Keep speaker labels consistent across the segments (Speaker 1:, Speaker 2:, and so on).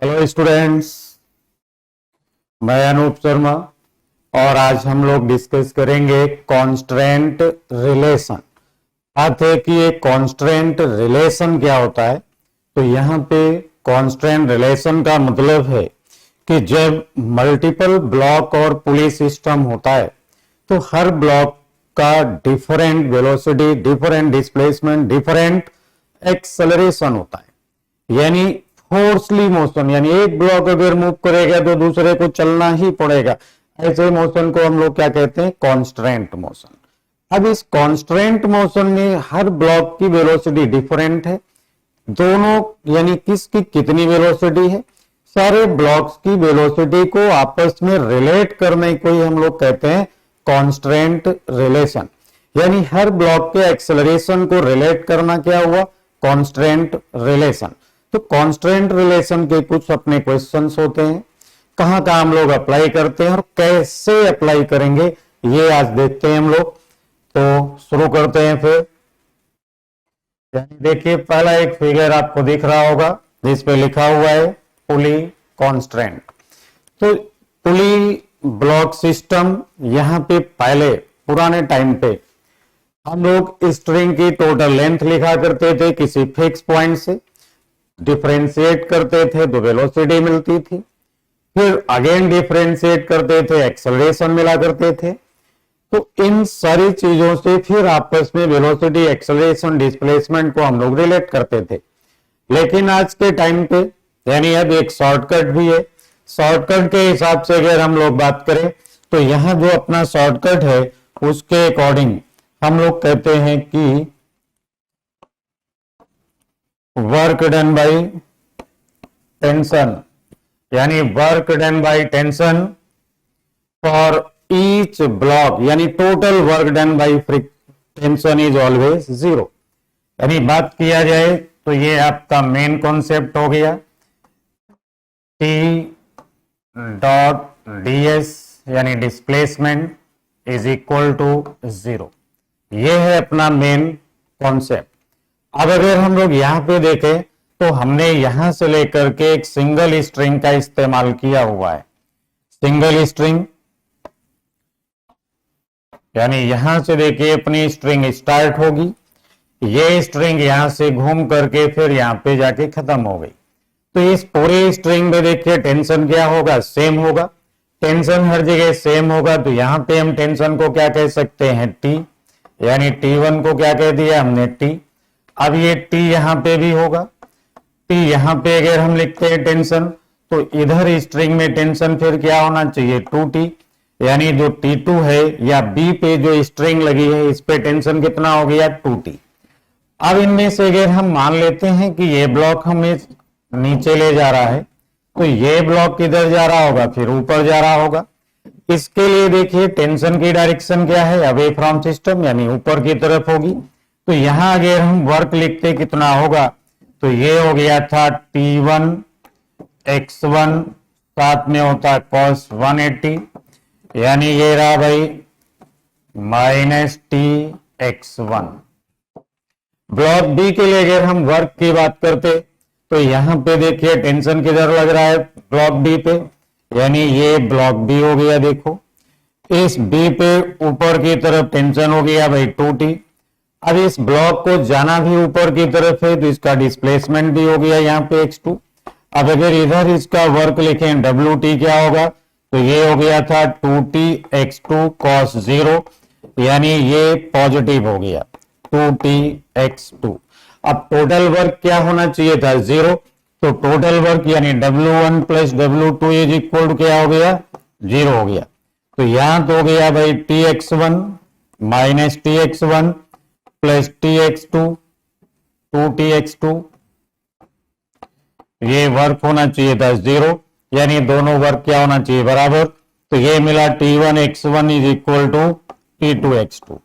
Speaker 1: Hello students, मैं अनूप शर्मा और आज हम लोग डिस्कस करेंगे कॉन्स्ट्रेंट रिलेशन। बात है कि ये कॉन्स्ट्रेंट रिलेशन क्या होता है। तो यहाँ पे कॉन्स्ट्रेंट रिलेशन का मतलब है कि जब मल्टीपल ब्लॉक और पुली सिस्टम होता है तो हर ब्लॉक का different velocity, different displacement, different acceleration होता है। यानी फोर्सली मोशन, यानी एक ब्लॉक अगर मूव करेगा तो दूसरे को चलना ही पड़ेगा। ऐसे मोशन को हम लोग क्या कहते हैं? Constraint motion. अब इस कॉन्स्ट्रेंट मोशन में हर ब्लॉक की वेलोसिटी डिफरेंट है। दोनों यानी किसकी कितनी वेलोसिटी है, सारे ब्लॉक्स की वेलोसिटी को आपस में रिलेट करने को ही हम लोग कहते हैं कॉन्स्ट्रेंट रिलेशन। यानी हर ब्लॉक के एक्सेलरेशन को रिलेट करना क्या हुआ? Constraint relation. तो कॉन्स्ट्रेंट रिलेशन के कुछ अपने क्वेश्चंस होते हैं, कहां कहां हम लोग अप्लाई करते हैं और कैसे अप्लाई करेंगे ये आज देखते हैं हम लोग। तो शुरू करते हैं फिर। यानी देखिए, पहला एक फिगर आपको दिख रहा होगा जिस पे लिखा हुआ है पुली कॉन्स्ट्रेंट। तो पुली ब्लॉक सिस्टम, यहां पे पहले पुराने टाइम पे हम लोग स्ट्रिंग की टोटल लेंथ लिखा करते थे किसी फिक्स पॉइंट से, डिफरेंशिएट करते थे तो वेलोसिटी मिलती थी, फिर अगेन डिफरेंशिएट करते थे, एक्सेलरेशन मिला करते थे। तो इन सारी चीजों से फिर आपस में वेलोसिटी, एक्सेलरेशन, डिस्प्लेसमेंट को हम लोग रिलेट करते थे। लेकिन आज के टाइम पे यानी अब एक शॉर्टकट भी है। शॉर्टकट के हिसाब से अगर हम लोग बात करें तो यहां जो अपना शॉर्टकट है उसके अकॉर्डिंग हम लोग कहते हैं कि वर्क डन बाई टेंशन, यानी work done by tension for each block, यानी total work done by tension is always zero. यानी बात किया जाए तो ये आपका मेन कॉन्सेप्ट हो गया। टी डॉट ds यानी displacement is equal to zero. ये है अपना मेन कॉन्सेप्ट। अब अगर हम लोग यहां पे देखें तो हमने यहां से लेकर के एक सिंगल स्ट्रिंग का इस्तेमाल किया हुआ है। सिंगल स्ट्रिंग यानी यहां से देखिए अपनी स्ट्रिंग स्टार्ट होगी, ये स्ट्रिंग यहां से घूम करके फिर यहां पे जाके खत्म हो गई। तो इस पूरे स्ट्रिंग में देखिए टेंशन क्या होगा? सेम होगा। टेंशन हर जगह सेम होगा तो यहां पे हम टेंशन को क्या कह सकते हैं? टी। यानी T1 को क्या कह दिया हमने? टी। अब ये टी यहां पे भी होगा। टी यहां पे अगर हम लिखते हैं टेंशन तो इधर स्ट्रिंग में टेंशन फिर क्या होना चाहिए? 2T। यानी जो T2 है या बी पे जो स्ट्रिंग लगी है इस पे टेंशन कितना हो गया? 2T। अब इनमें से अगर हम मान लेते हैं कि ये ब्लॉक हमें नीचे ले जा रहा है तो ये ब्लॉक किधर जा रहा होगा? फिर ऊपर जा रहा होगा। इसके लिए देखिए टेंशन की डायरेक्शन क्या है? अवे फ्रॉम सिस्टम, यानी ऊपर की तरफ होगी। तो यहां अगर हम वर्क लिखते कितना होगा तो ये हो गया था T1 x1, साथ में होता cos 180, यानी ये रहा भाई -T(x1). ब्लॉक बी के लिए अगर हम वर्क की बात करते तो यहां पे देखिए टेंशन किधर लग रहा है? ब्लॉक बी पे, यानी ये ब्लॉक बी हो गया। देखो इस बी पे ऊपर की तरफ टेंशन हो गया भाई 2T। अब इस ब्लॉक को जाना भी ऊपर की तरफ है तो इसका डिस्प्लेसमेंट भी हो गया यहाँ पे x2। अब अगर इधर इसका वर्क लिखें WT क्या होगा तो ये हो गया था 2T x2 cos 0, यानी ये पॉजिटिव हो गया 2T x2। अब टोटल वर्क क्या होना चाहिए था? 0। तो टोटल वर्क यानी W1 plus W2 is equal to क्या हो गया? 0 हो गया। तो यहां तो हो गया भाई Tx1 minus Tx1 plus Tx2 2Tx2, ये वर्क होना चाहिए था 0, यानी दोनों वर्क क्या होना चाहिए? बराबर। तो ये मिला T1 x1 is equal to T2 x2।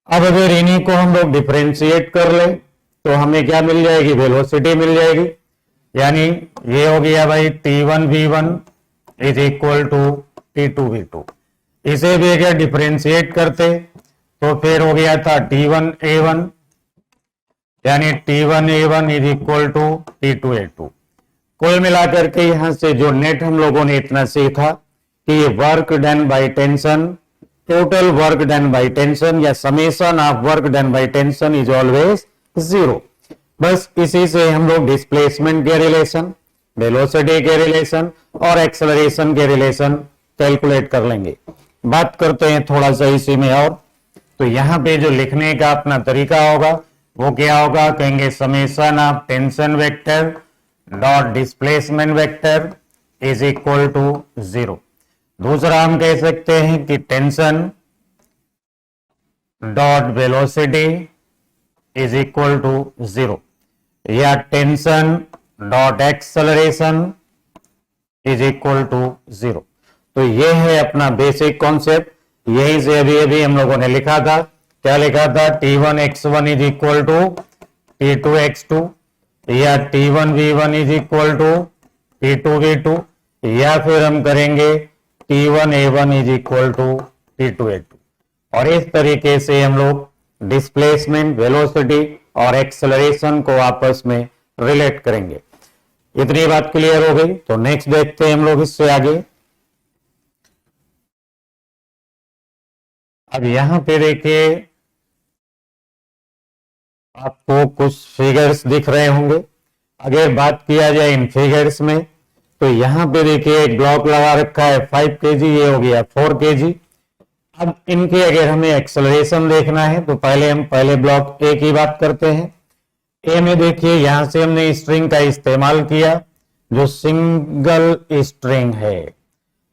Speaker 1: अब अगर इन्हीं को हम लोग डिफरेंशिएट कर ले तो हमें क्या मिल जाएगी? वेलोसिटी मिल जाएगी। यानी ये हो गया भाई T1 v1 is equal to T2 v2। इसे भी अगर डिफरेंशिएट करते तो फिर हो गया था T1 a1, यानी T1 a1 is equal to T2 a2। कुल मिलाकर के यहां से जो नेट हम लोगों ने इतना सीखा कि ये work done by tension, total work done by tension या summation of work done by tension is always 0। बस इसी से हम लोग डिस्प्लेसमेंट के रिलेशन, वेलोसिटी के रिलेशन और एक्सेलरेशन के रिलेशन कैलकुलेट कर लेंगे। बात करते हैं थोड़ा सा इसी में और। तो यहां पे जो लिखने का अपना तरीका होगा वो क्या होगा, कहेंगे summation of tension vector dot displacement vector is equal to 0। दूसरा हम कह सकते हैं कि tension dot velocity is equal to 0 या tension dot acceleration is equal to 0। तो ये है अपना बेसिक कॉन्सेप्ट। यहीं से अभी अभी हम लोगों ने लिखा था, क्या लिखा था, T1 x1 is equal to T2 x2 या T1 v1 is equal to T2 v2 या फिर हम करेंगे T1 a1 is equal to T2 a2। और इस तरीके से हम लोग डिस्प्लेसमेंट, वेलोसिटी और एक्सेलरेशन को आपस में रिलेट करेंगे। इतनी बात क्लियर हो गई। तो नेक्स्ट देखते हैं हम लोग इससे आगे। अब यहां पे देखिए आपको कुछ फिगर्स दिख रहे होंगे। अगर बात किया जाए इन फिगर्स में तो यहां पे देखिए एक ब्लॉक लगा रखा है 5 kg, ये हो गया 4 kg। अब इनके अगर हमें एक्सेलरेशन देखना है तो पहले हम पहले ब्लॉक ए की बात करते हैं। ए में देखिए यहां से हमने स्ट्रिंग का इस्तेमाल किया जो सिंगल स्ट्रिंग है।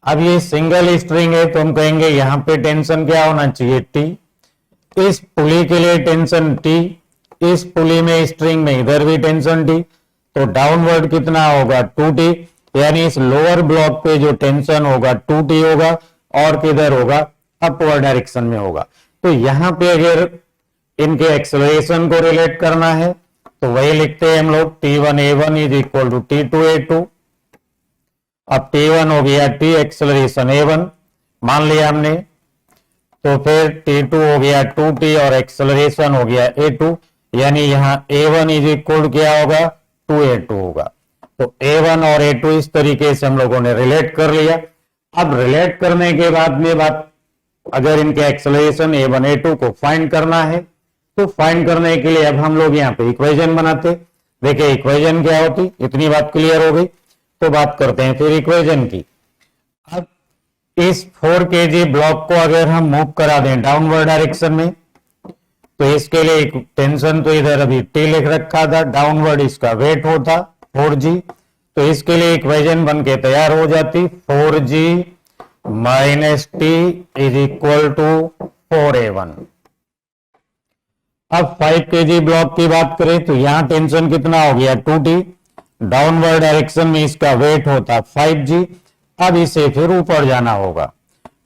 Speaker 1: अब ये सिंगल स्ट्रिंग है तो हम कहेंगे यहां पे टेंशन क्या होना चाहिए, टी। इस पुली के लिए टेंशन टी, इस पुली में स्ट्रिंग में इधर भी टेंशन टी, तो डाउनवर्ड कितना होगा 2t, यानी इस लोअर ब्लॉक पे जो टेंशन होगा 2t होगा और किधर होगा, अपवर्ड डायरेक्शन में होगा। तो यहां पे अगर इनके एक्सेलरेशन को रिलेट करना है तो वही लिखते हैं हम लोग T1 a1 is equal to T2 a2। अब T1 हो गया T एक्सेलरेशन a1 मान लिया हमने, तो फिर T2 हो गया 2t और एक्सेलरेशन हो गया a2, यानी यहां a1 इज इक्वल क्या होगा 2a2 होगा। तो a1 और a2 इस तरीके से हम लोगों ने रिलेट कर लिया। अब रिलेट करने के बाद में बात, अगर इनके एक्सेलरेशन a1 a2 को फाइंड करना है तो फाइंड करने के लिए अब हम लोग यहाँ पे इक्वेशन बनाते। देखिए इक्वेशन क्या होती, इतनी बात क्लियर हो गई। तो बात करते हैं फिर इक्वेशन की। अब इस 4 kg ब्लॉक को अगर हम मूव करा दें डाउनवर्ड डायरेक्शन में तो इसके लिए टेंशन तो इधर अभी T लिख रखा था, डाउनवर्ड इसका वेट होता 4g। तो इसके लिए इक्वेशन बन के तैयार हो जाती 4g minus T is equal to 4a1। अब 5 kg ब्लॉक की बात करें तो यहां टेंशन कितना हो गया 2t, डाउनवर्ड डायरेक्शन में इसका वेट होता 5g। अब इसे फिर ऊपर जाना होगा,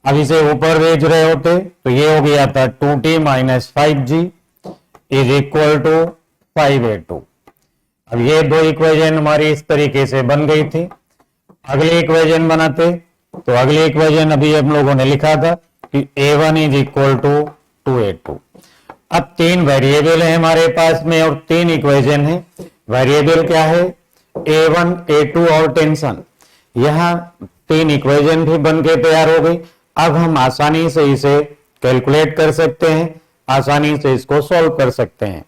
Speaker 1: अब इसे ऊपर भेज रहे होते तो ये हो गया था 2t minus 5g is equal to 5a2। अब ये दो इक्वेशन हमारी इस तरीके से बन गई थी। अगली इक्वेशन बनाते तो अगली इक्वेशन अभी हम लोगों ने लिखा था कि a1 is equal to 2a2। अब 3 वेरिएबल है हमारे पास में और 3 इक्वेशन है। वेरिएबल क्या है, a1 a2 और टेंशन। यहां 3 इक्वेशन भी बन के तैयार हो गई। अब हम आसानी से इसे कैलकुलेट कर सकते हैं, आसानी से इसको सॉल्व कर सकते हैं।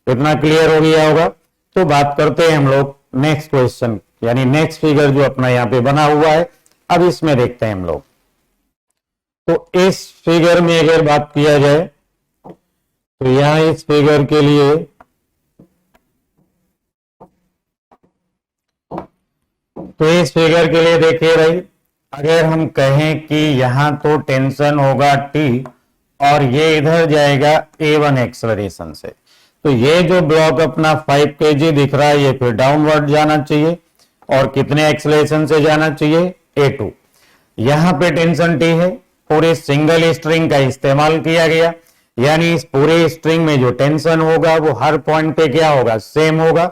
Speaker 1: इतना क्लियर हो गया होगा। तो बात करते हैं हम लोग नेक्स्ट क्वेश्चन, यानी नेक्स्ट फिगर जो अपना यहाँ पे बना हुआ है। अब इसमें देखते हैं हम लोग। तो इस फिगर में अगर बात किया जाए तो यहां इस फिगर के लिए देखिए भाई, अगर हम कहें कि यहां तो टेंशन होगा T और ये इधर जाएगा a1 एक्सेलरेशन से, तो ये जो ब्लॉक अपना 5 kg दिख रहा है ये फिर डाउनवर्ड जाना चाहिए और कितने एक्सेलरेशन से जाना चाहिए, a2। यहां पे टेंशन T है, पूरे सिंगल स्ट्रिंग का इस्तेमाल किया गया, यानी इस पूरे स्ट्रिंग में जो टेंशन होगा वो हर पॉइंट पे क्या होगा, सेम होगा।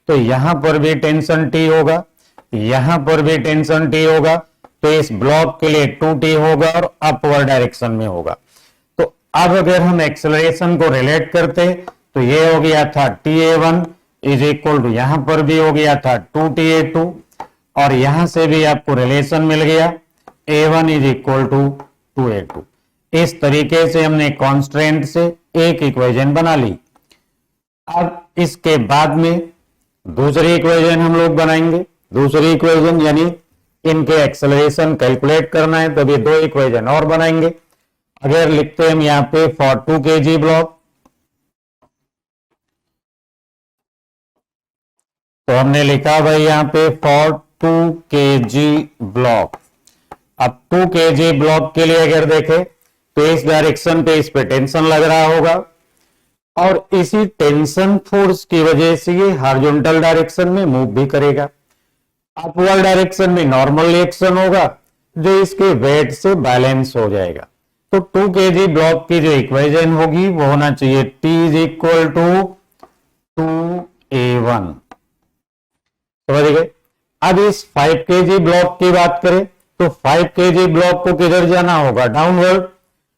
Speaker 1: तो यहां पर भी टेंशन T होगा, यहां पर भी टेंशन T होगा। तो इस ब्लॉक के लिए 2t होगा और अपवर्ड डायरेक्शन में होगा। तो अब अगर हम एक्सेलरेशन को रिलेट करते तो ये हो गया था ta1 इज इक्वल टू, यहां पर भी हो गया था 2ta2 और यहां से भी आपको रिलेशन मिल गया a1 is equal to 2a2। इस तरीके से हमने कांस्टेंट से एक इक्वेशन बना ली। अब इसके बाद में दूसरी इक्वेशन हम लोग बनाएंगे। दूसरी इक्वेशन यानी इनके एक्सेलरेशन कैलकुलेट करना है, तब ये दो इक्वेशन और बनाएंगे। अगर लिखते हैं हम यहाँ पे फॉर 2 kg ब्लॉक, तो हमने लिखा भाई यहाँ पे फॉर 2 kg ब्लॉक। अब 2 kg ब्लॉक के लिए अगर देखें तो इस डायरेक्शन पे इस पे टेंशन लग रहा होगा और इसी टेंशन फोर्स की वजह से ये हॉरिजॉन्टल डायरेक्शन में मूव भी करेगा। अपवर्ड डायरेक्शन में नॉर्मल रिएक्शन होगा जो इसके वेट से बैलेंस हो जाएगा। तो 2 kg ब्लॉक की जो इक्वेशन होगी वो होना चाहिए T is equal to 2a1। समझ गए। अब इस 5 kg ब्लॉक की बात करें तो 5 kg ब्लॉक को किधर जाना होगा, डाउनवर्ड।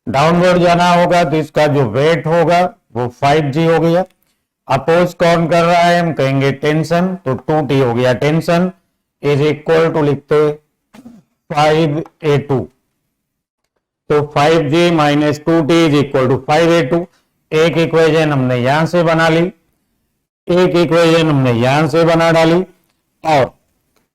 Speaker 1: डाउनवर्ड जाना होगा तो इसका जो वेट होगा वो 5g हो गया। अपोज कौन कर रहा है, हम कहेंगे टेंशन, तो 2t हो गया टेंशन इज इक्वल टू लिखते 5a2। तो 5g minus 2t is equal to 5a2। एक इक्वेशन हमने यहां से बना ली, एक इक्वेशन हमने यहां से बना डाली और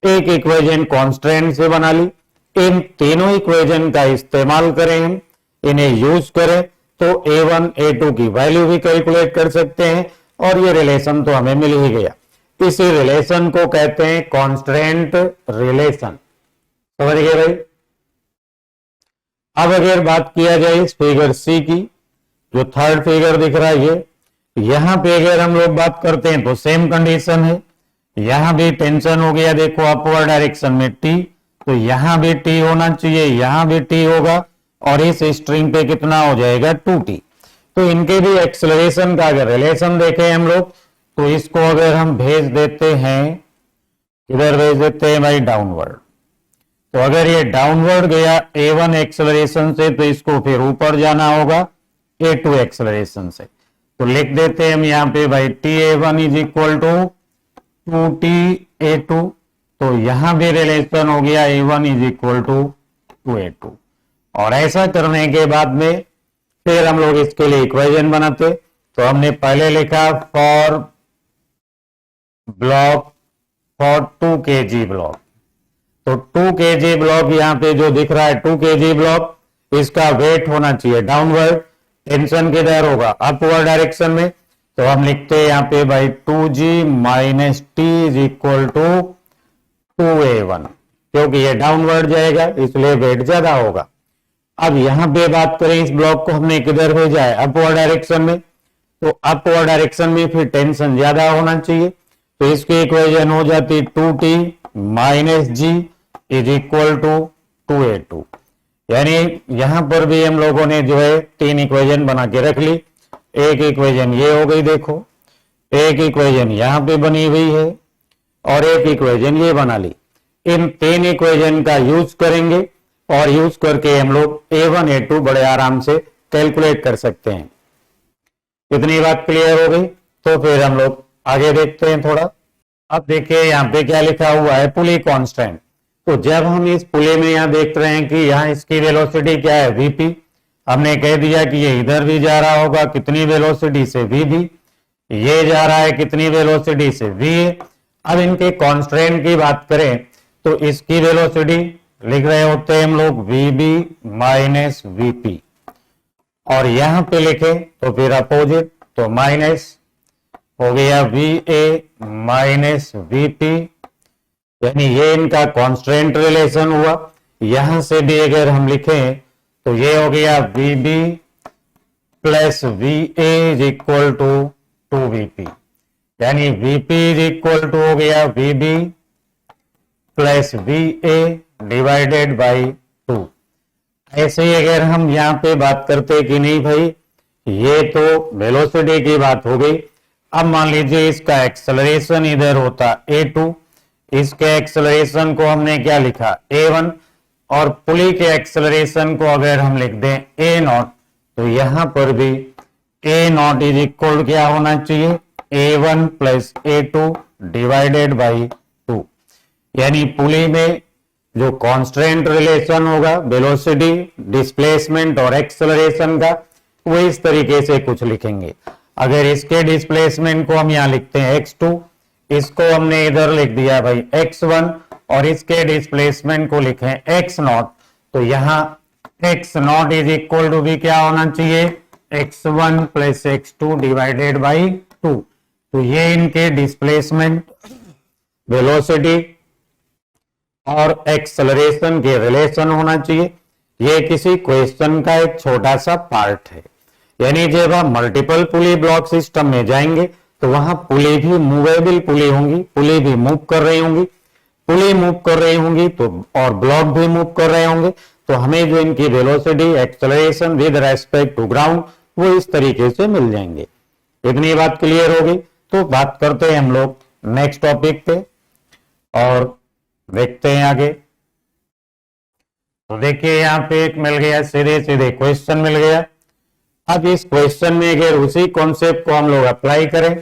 Speaker 1: एक इक्वेशन कांस्टेंट से बना ली। इन तीनों इक्वेशन का इस्तेमाल करें, हम इन्हें यूज करें तो a1 a2 की वैल्यू भी कैलकुलेट कर सकते हैं और ये रिलेशन तो हमें मिल ही गया। इसी रिलेशन को कहते हैं कांस्टेंट रिलेशन। समझ गए भाई। अब अगर बात किया जाए इस फिगर सी की, जो थर्ड फिगर दिख रहा है ये, यहां पे अगर हम लोग बात करते हैं तो सेम कंडीशन है। यहां भी टेंशन हो गया, देखो अपवर्ड डायरेक्शन में टी, तो यहां भी टी होना चाहिए, यहां भी टी होगा और इस स्ट्रिंग पे कितना हो जाएगा 2t। तो इनके भी एक्सेलरेशन का अगर रिलेशन देखें हम लोग तो इसको अगर हम भेज देते हैं, इधर भेज देते हैं भाई डाउनवर्ड, तो अगर ये डाउनवर्ड गया a1 एक्सेलरेशन से तो इसको फिर ऊपर जाना होगा a2 एक्सेलरेशन से। तो लिख देते हैं हम यहाँ पे भाई ta1 is equal to 2ta2। तो यहां भी रिलेशन हो गया a1 is equal to 2a2। और ऐसा करने के बाद में फिर हम लोग इसके लिए इक्वेशन बनाते। तो हमने पहले लिखा for block for 2 kg block, तो 2 kg ब्लॉक यहां पे जो दिख रहा है 2 kg ब्लॉक, इसका वेट होना चाहिए डाउनवर्ड, टेंशन किधर होगा अपवर्ड डायरेक्शन में। तो हम लिखते हैं यहाँ पे भाई 2g minus T is equal to 2a1, क्योंकि ये डाउनवर्ड जाएगा इसलिए वेट ज्यादा होगा। अब यहां पे बात करें इस ब्लॉक को हमने किधर भेजा है अपवर्ड डायरेक्शन में, तो अपवर्ड डायरेक्शन में फिर टेंशन ज्यादा होना चाहिए। तो इसकी इक्वेशन हो जाती 2t minus G is equal to 2a2। यानी यहां पर भी हम लोगों ने जो है तीन इक्वेशन बना के रख ली। एक इक्वेशन ये हो गई, देखो एक इक्वेशन यहां पे बनी हुई है और एक इक्वेशन ये बना ली। इन तीन इक्वेशन का यूज करेंगे और यूज करके हम लोग a1 a2 बड़े आराम से कैलकुलेट कर सकते हैं। इतनी बात क्लियर हो गई, तो फिर हम लोग आगे देखते हैं थोड़ा। अब देखिए यहाँ पे क्या लिखा हुआ है, पुली कांस्टेंट। तो जब हम इस पुली में यहाँ देख रहे हैं कि यहाँ इसकी वेलोसिटी क्या है vp, हमने कह दिया कि ये इधर भी जा रहा होगा कितनी वेलोसिटी से vb, ये जा रहा है कितनी वेलोसिटी से va। अब इनके कांस्टेंट की बात करें तो इसकी वेलोसिटी लिख रहे होते हैं हम लोग vb माइनस vp, और यहां पे लिखे तो फिर अपोजिट, तो माइनस हो गया va माइनस vp, यानी ये इनका कांस्टेंट रिलेशन हुआ। यहां से भी अगर हम लिखें तो ये हो गया vb plus va is equal to 2vp, यानी vp इज इक्वल टू हो गया vb plus va divided by 2। ऐसे ही अगर हम यहां पे बात करते कि नहीं भाई ये तो वेलोसिटी की बात हो गई, अब मान लीजिए इसका एक्सेलरेशन इधर होता a2, इसके एक्सेलरेशन को हमने क्या लिखा a1, और पुली के एक्सेलरेशन को अगर हम लिख दें a0, तो यहां पर भी a0 इज इक्वल क्या होना चाहिए A1 plus A2 divided by 2। यानी पुली में जो कांस्टेंट रिलेशन होगा वेलोसिटी, डिस्प्लेसमेंट और एक्सेलरेशन का, वो इस तरीके से कुछ लिखेंगे। अगर इसके डिस्प्लेसमेंट को हम यहां लिखते हैं x2, इसको हमने इधर लिख दिया भाई x1 और इसके डिस्प्लेसमेंट को लिखे x0, तो यहां x0 इज इक्वल टू भी क्या होना चाहिए, x1 plus x2 divided by 2। तो ये इनके डिस्प्लेसमेंट, वेलोसिटी और एक्सेलरेशन के रिलेशन होना चाहिए। ये किसी क्वेश्चन का एक छोटा सा पार्ट है। यानी जब आप मल्टीपल पुली ब्लॉक सिस्टम में जाएंगे तो वहां पुली भी मूवेबल पुली होंगी, पुली भी मूव कर रही होंगी, पुली मूव कर रही होंगी तो और ब्लॉक भी मूव कर रहे होंगे, तो हमें जो इनकी velocity, acceleration with respect to ground वो इस तरीके से मिल जाएंगे। इतनी बात क्लियर हो गई। तो बात करते हैं हम लोग नेक्स्ट टॉपिक पे और देखते हैं आगे। तो देखिए यहां पे एक मिल गया, सीधे सीधे क्वेश्चन मिल गया। अब इस क्वेश्चन में अगर उसी कॉन्सेप्ट को हम लोग अप्लाई करें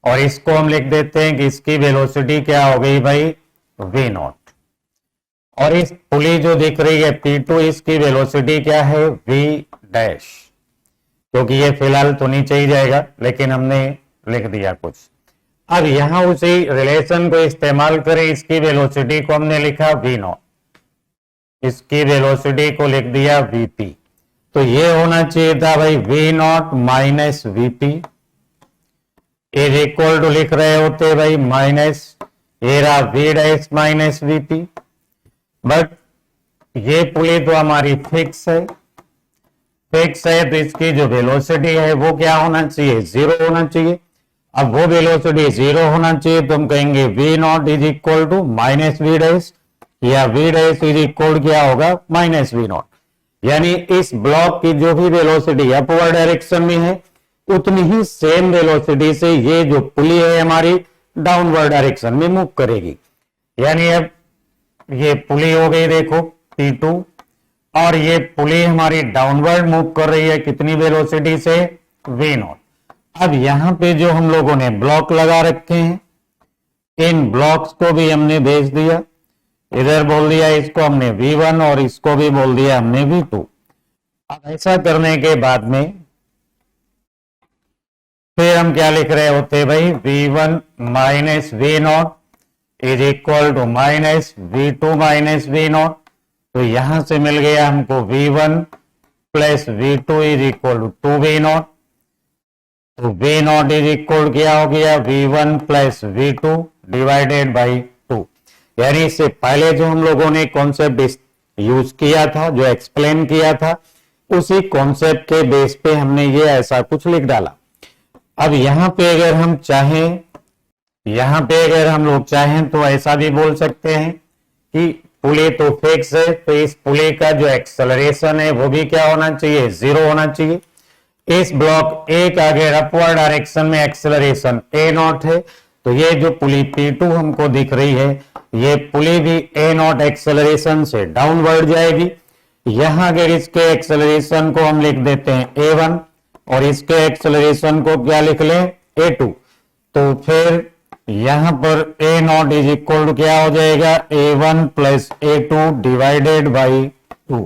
Speaker 1: और इसको हम लिख देते हैं कि इसकी वेलोसिटी क्या हो गई भाई, v0, और इस पुली जो दिख रही है P2, इसकी वेलोसिटी क्या है, v डैश, क्योंकि ये फिलहाल तो नीचे ही जाएगा लेकिन हमने लिख दिया कुछ। अब यहां उसी रिलेशन को इस्तेमाल करें, इसकी वेलोसिटी को हमने लिखा v0, इसकी वेलोसिटी को लिख दिया vp, तो ये होना चाहिए था भाई v0 minus vp is equal to लिख रहे होते भाई माइनस ये रहा v dash minus vp। But ये पुली तो हमारी फिक्स है, फिक्स है तो इसकी जो वेलोसिटी है वो क्या होना चाहिए, 0 होना चाहिए। अब वो वेलोसिटी 0 होना चाहिए तो हम कहेंगे v0 is equal to minus v dash, या v डैश इज इक्वल क्या होगा, माइनस v0। यानी इस ब्लॉक की जो भी वेलोसिटी अपवर्ड डायरेक्शन में है उतनी ही सेम वेलोसिटी से ये जो पुली है हमारी डाउनवर्ड डायरेक्शन में मूव करेगी। यानी अब ये पुली हो गई देखो P2, और ये पुली हमारी डाउनवर्ड मूव कर रही है कितनी वेलोसिटी से, v0। अब यहां पे जो हम लोगों ने ब्लॉक लगा रखे हैं, इन ब्लॉक्स को भी हमने भेज दिया, इधर बोल दिया इसको हमने v1 और इसको भी बोल दिया हमने v2। अब ऐसा करने के बाद में फिर हम क्या लिख रहे होते भाई, v1 minus v0 is equal to minus v2 minus v0। तो यहां से मिल गया हमको v1 plus v2 is equal to 2v0। तो v0 इज इक्वल क्या हो गया, v1 plus v2 divided by 2। यानी इससे पहले जो हम लोगों ने कॉन्सेप्ट यूज किया था, जो एक्सप्लेन किया था, उसी कॉन्सेप्ट के बेस पे हमने ये ऐसा कुछ लिख डाला। अब यहां पे अगर हम चाहें, यहां पे अगर हम लोग चाहें तो ऐसा भी बोल सकते हैं कि पुली तो फिक्स है तो इस पुली का जो एक्सेलरेशन है वो भी क्या होना चाहिए, 0 होना चाहिए। इस ब्लॉक ए का अगर अपवर्ड डायरेक्शन में एक्सेलरेशन a0 है तो ये जो पुली P2 हमको दिख रही है ये पुली भी a0 एक्सेलरेशन से डाउनवर्ड जाएगी। यहां अगर इसके एक्सेलरेशन को हम लिख देते हैं a1 और इसके एक्सेलरेशन को क्या लिख लें, a2, तो फिर यहां पर a0 इज इक्वल टू क्या हो जाएगा, a1 plus a2 divided by 2।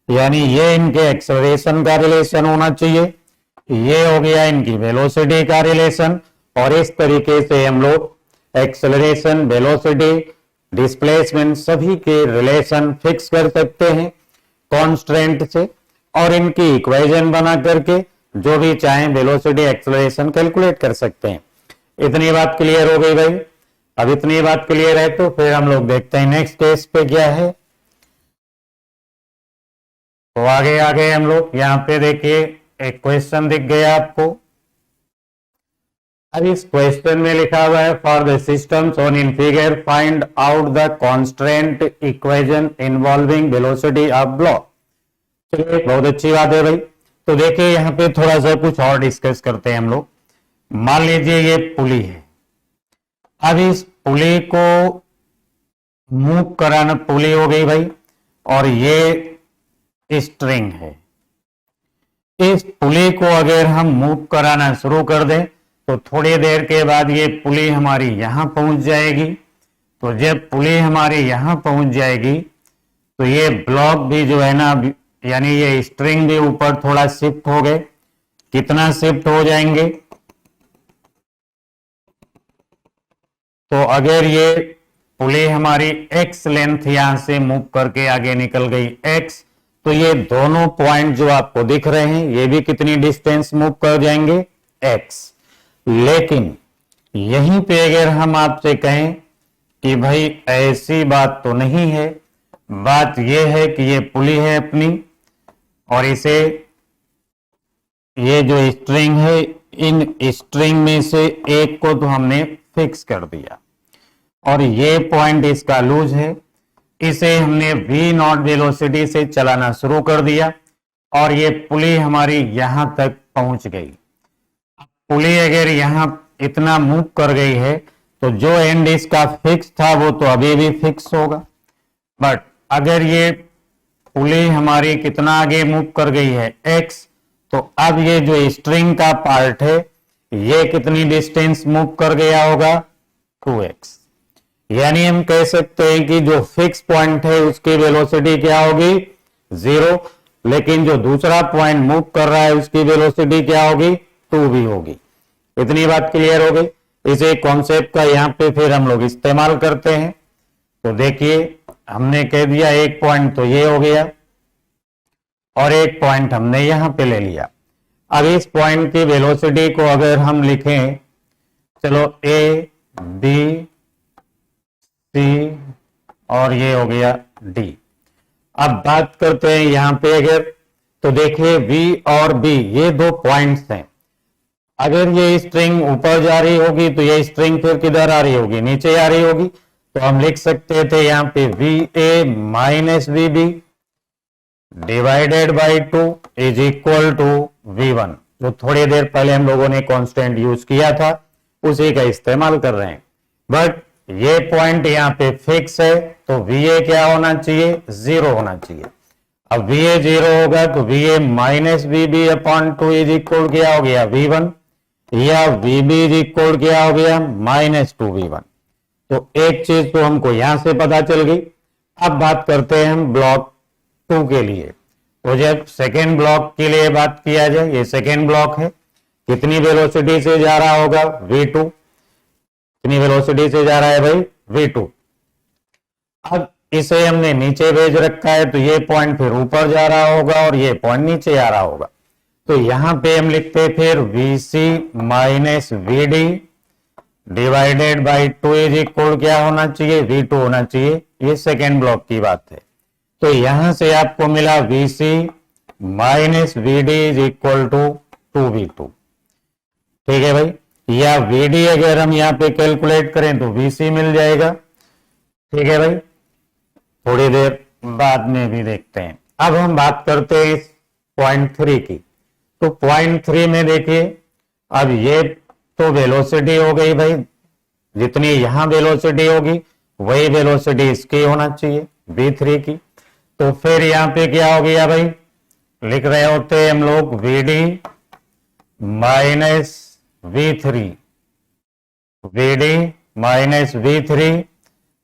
Speaker 1: यानी ये इनके एक्सेलरेशन का रिलेशन होना चाहिए, ये हो गया इनकी वेलोसिटी का रिलेशन, और इस तरीके से हम लोग एक्सेलरेशन, वेलोसिटी, डिस्प्लेसमेंट सभी के रिलेशन फिक्स कर सकते हैं कांस्टेंट से, और इनकी इक्वेशन बना करके जो भी चाहें वेलोसिटी, एक्सेलरेशन कैलकुलेट कर सकते हैं। इतनी बात क्लियर हो गई भाई। अब इतनी बात क्लियर है तो फिर हम लोग देखते हैं नेक्स्ट केस पे क्या है। तो आगे आगे हम लोग यहां पे देखिए एक क्वेश्चन दिख गया आपको। अब इस क्वेश्चन में लिखा हुआ है for the system shown in figure find out the constant equation involving velocity of block. चलिए बहुत अच्छी बात है भाई। तो देखिए यहाँ पे थोड़ा सा कुछ और डिस्कस करते हैं हम लोग। मान लीजिए ये पुली है, अब इस पुली को मूव कराना, पुली हो गई भाई, और ये स्ट्रिंग है। इस पुली को अगर हम मूव कराना शुरू कर दें तो थोड़ी देर के बाद ये पुली हमारी यहां पहुंच जाएगी। तो जब पुली हमारी यहां पहुंच जाएगी तो ये ब्लॉक भी जो है ना, यानी ये स्ट्रिंग भी ऊपर थोड़ा शिफ्ट हो गए। कितना शिफ्ट हो जाएंगे? तो अगर ये पुली हमारी x लेंथ यहां से मूव करके आगे निकल गई x, तो ये दोनों पॉइंट जो आपको दिख रहे हैं ये भी कितनी डिस्टेंस मूव कर जाएंगे? x। लेकिन यहीं पे अगर हम आपसे कहें कि भाई ऐसी बात तो नहीं है, बात यह है कि ये पुली है अपनी और इसे, ये जो स्ट्रिंग है, इन स्ट्रिंग में से एक को तो हमने फिक्स कर दिया और ये पॉइंट इसका लूज है, इसे हमने v नॉट वेलोसिटी से चलाना शुरू कर दिया और ये पुली हमारी यहां तक पहुंच गई। पुली अगर यहां इतना मूव कर गई है तो जो एंड इसका फिक्स था वो तो अभी भी फिक्स होगा, बट अगर ये पुली हमारी कितना आगे मूव कर गई है x, तो अब ये जो स्ट्रिंग का पार्ट है ये कितनी डिस्टेंस मूव कर गया होगा? 2x। यानी हम कह सकते हैं कि जो फिक्स पॉइंट है उसकी वेलोसिटी क्या होगी? 0, लेकिन जो दूसरा पॉइंट मूव कर रहा है उसकी वेलोसिटी क्या होगी? 2v होगी। इतनी बात क्लियर हो गई। इसे कॉन्सेप्ट का यहां पे फिर हम लोग इस्तेमाल करते हैं। तो देखिए हमने कह दिया एक पॉइंट तो ये हो गया और एक पॉइंट हमने यहां पे ले लिया। अब इस पॉइंट की वेलोसिटी को अगर हम लिखें, चलो a b c और ये हो गया d। अब बात करते हैं यहां पे अगर, तो देखिए v और b ये दो पॉइंट्स हैं। अगर ये स्ट्रिंग ऊपर जा रही होगी तो ये स्ट्रिंग फिर किधर आ रही होगी? नीचे आ रही होगी। तो हम लिख सकते थे यहां पे va minus vb divided by 2 is equal to v1। जो थोड़ी देर पहले हम लोगों ने कांस्टेंट यूज किया था उसी का इस्तेमाल कर रहे हैं, बट ये पॉइंट यहां पे फिक्स है तो va क्या होना चाहिए? 0 होना चाहिए। अब va 0 होगा तो va minus vb upon 2 is equal क्या हो गया? v1, या vb इज इक्वल क्या हो गया? Minus 2v1। तो एक चीज तो हमको यहां से पता चल गई। अब बात करते हैं हम ब्लॉक 2 के लिए। तो जब सेकेंड ब्लॉक के लिए बात किया जाए, ये सेकेंड ब्लॉक है, कितनी वेलोसिटी से जा रहा होगा? v2। कितनी वेलोसिटी से जा रहा है भाई? v2। अब इसे हमने नीचे भेज रखा है तो ये पॉइंट फिर ऊपर जा रहा होगा और ये पॉइंट नीचे आ रहा होगा। तो यहां पे हम लिखते फिर vc minus vd divided by 2 is equal क्या होना चाहिए? v2 होना चाहिए। ये सेकेंड ब्लॉक की बात है। तो यहां से आपको मिला vc minus vd is equal to 2v2। ठीक है भाई, या vd अगर हम यहां पे कैलकुलेट करें तो vc मिल जाएगा। ठीक है भाई, थोड़ी देर बाद में भी देखते हैं। अब हम बात करते हैं इस पॉइंट 3 की। तो पॉइंट 3 में देखिए, अब ये तो वेलोसिटी हो गई भाई, जितनी यहां वेलोसिटी होगी वही वेलोसिटी इसकी होना चाहिए v3 की। तो फिर यहां पे क्या हो गया भाई? लिख रहे होते हम लोग vd minus v3, vd minus v3,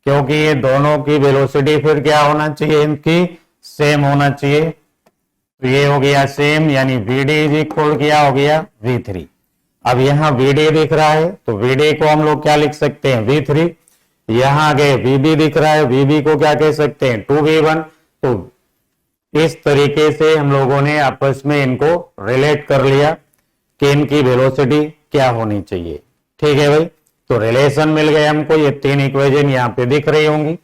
Speaker 1: क्योंकि ये दोनों की वेलोसिटी फिर क्या होना चाहिए? इनकी सेम होना चाहिए। तो ये हो गया सेम, यानी vd इज इक्वल क्या हो गया? v3। अब यहां vd दिख रहा है तो vd को हम लोग क्या लिख सकते हैं? v3। यहां आगे vb दिख रहा है, vb को क्या कह सकते हैं? 2v1। तो इस तरीके से हम लोगों ने आपस में इनको रिलेट कर लिया कि इनकी वेलोसिटी क्या होनी चाहिए। ठीक है भाई, तो रिलेशन मिल गए हमको। ये 3 इक्वेशन यहाँ पे दिख रही होंगी।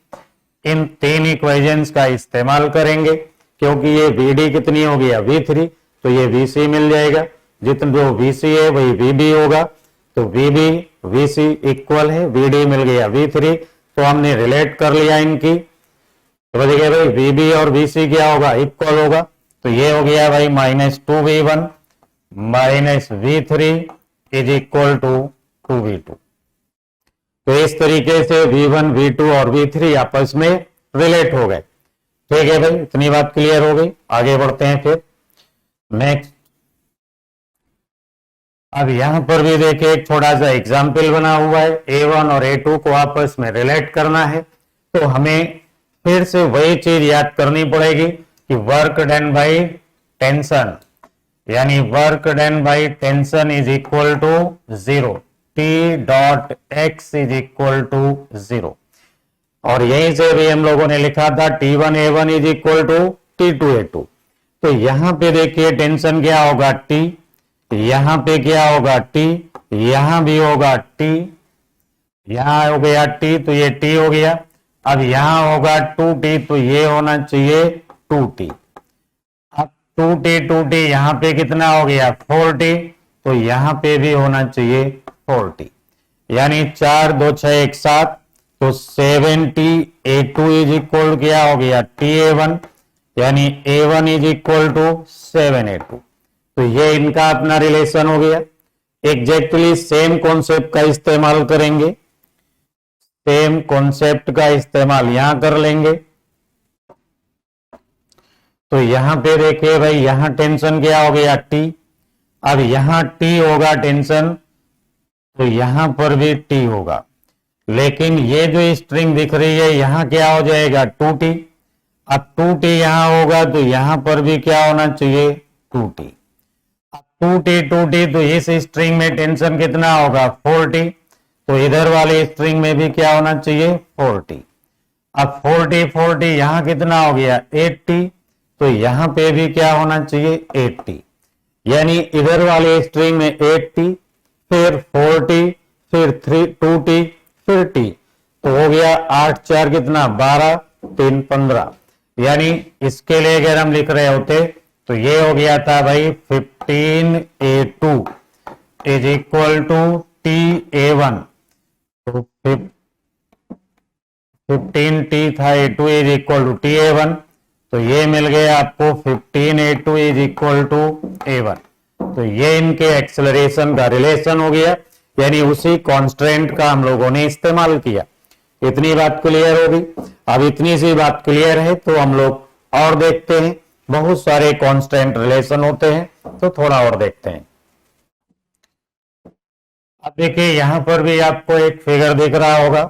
Speaker 1: इन 3 इक्वेशंस का इस्तेमाल करेंगे, क्योंकि ये vd कितनी हो गया? v3, तो ये vc मिल जाएगा। जितना जो vc है वही vb होगा, तो vb vc इक्वल है, vd मिल गया v3। तो हमने रिलेट कर लिया इनकी। तो बच गया भाई vb और vc क्या होगा? इक्वल होगा। तो ये हो गया भाई minus 2v1 minus v3 is equal to 2v2। तो इस तरीके से v1, v2 और v3 आपस में रिलेट हो गए। ठीक है भाई, इतनी बात क्लियर हो गई। आगे बढ़ते हैं फिर नेक्स्ट। अब यहां पर भी देखिए एक छोटा सा एग्जाम्पल बना हुआ है, A1 और A2 को आपस में रिलेट करना है, तो हमें फिर से वही चीज याद करनी पड़ेगी कि वर्क डन बाई टेंशन, यानी work done by tension is equal to 0, T dot x is equal to 0। और यहीं से भी हम लोगों ने लिखा था T1A1 is equal to T2A2। तो यहां पे देखिए टेंशन क्या होगा T, यहां पे क्या होगा T, यहां भी होगा T, यहां हो गया T तो ये T हो गया। अब यहां होगा 2T तो ये होना चाहिए 2T। अब 2T यहां पे कितना हो गया 4T, तो यहां पे भी होना चाहिए 4T, यानी 4 2 6 1 7, तो 7T A2 इज इक्वल क्या हो गया TA1, यानी A1 is equal to 7A2। तो ये इनका अपना रिलेशन हो गया। एग्जैक्टली सेम कॉन्सेप्ट का इस्तेमाल करेंगे, सेम कॉन्सेप्ट का इस्तेमाल यहां कर लेंगे। तो यहां पे देखिए भाई यहां टेंशन क्या हो गया T, अब यहां T होगा टेंशन, तो यहां पर भी T होगा, लेकिन ये जो स्ट्रिंग दिख रही है यहां क्या हो जाएगा 2T। अब 2T यहां होगा तो यहां पर भी क्या होना चाहिए 2T। अब 2T तो इस स्ट्रिंग में टेंशन कितना होगा 4T, तो इधर वाली स्ट्रिंग में भी क्या होना चाहिए 4T। अब 4T यहां कितना हो गया 8T, तो यहां पे भी क्या होना चाहिए 8T, यानी इधर वाली स्ट्रिंग में 8T, फिर 4T, फिर 2T, फिर T, तो हो गया 8 4 कितना 12 3 15, यानी इसके लिए अगर हम लिख रहे होते तो ये हो गया था भाई 15A2 is equal to TA1, तो 15T था, A2 is equal to TA1, तो ये मिल गया आपको 15A2 is equal to A1। तो ये इनके एक्सेलरेशन का रिलेशन हो गया, यानी उसी कांस्टेंट का हम लोगों ने इस्तेमाल किया। इतनी बात क्लियर होगी। अब इतनी सी बात क्लियर है तो हम लोग और देखते हैं, बहुत सारे कांस्टेंट रिलेशन होते हैं, तो थोड़ा और देखते हैं। अब देखिए यहां पर भी आपको एक फिगर दिख रहा होगा,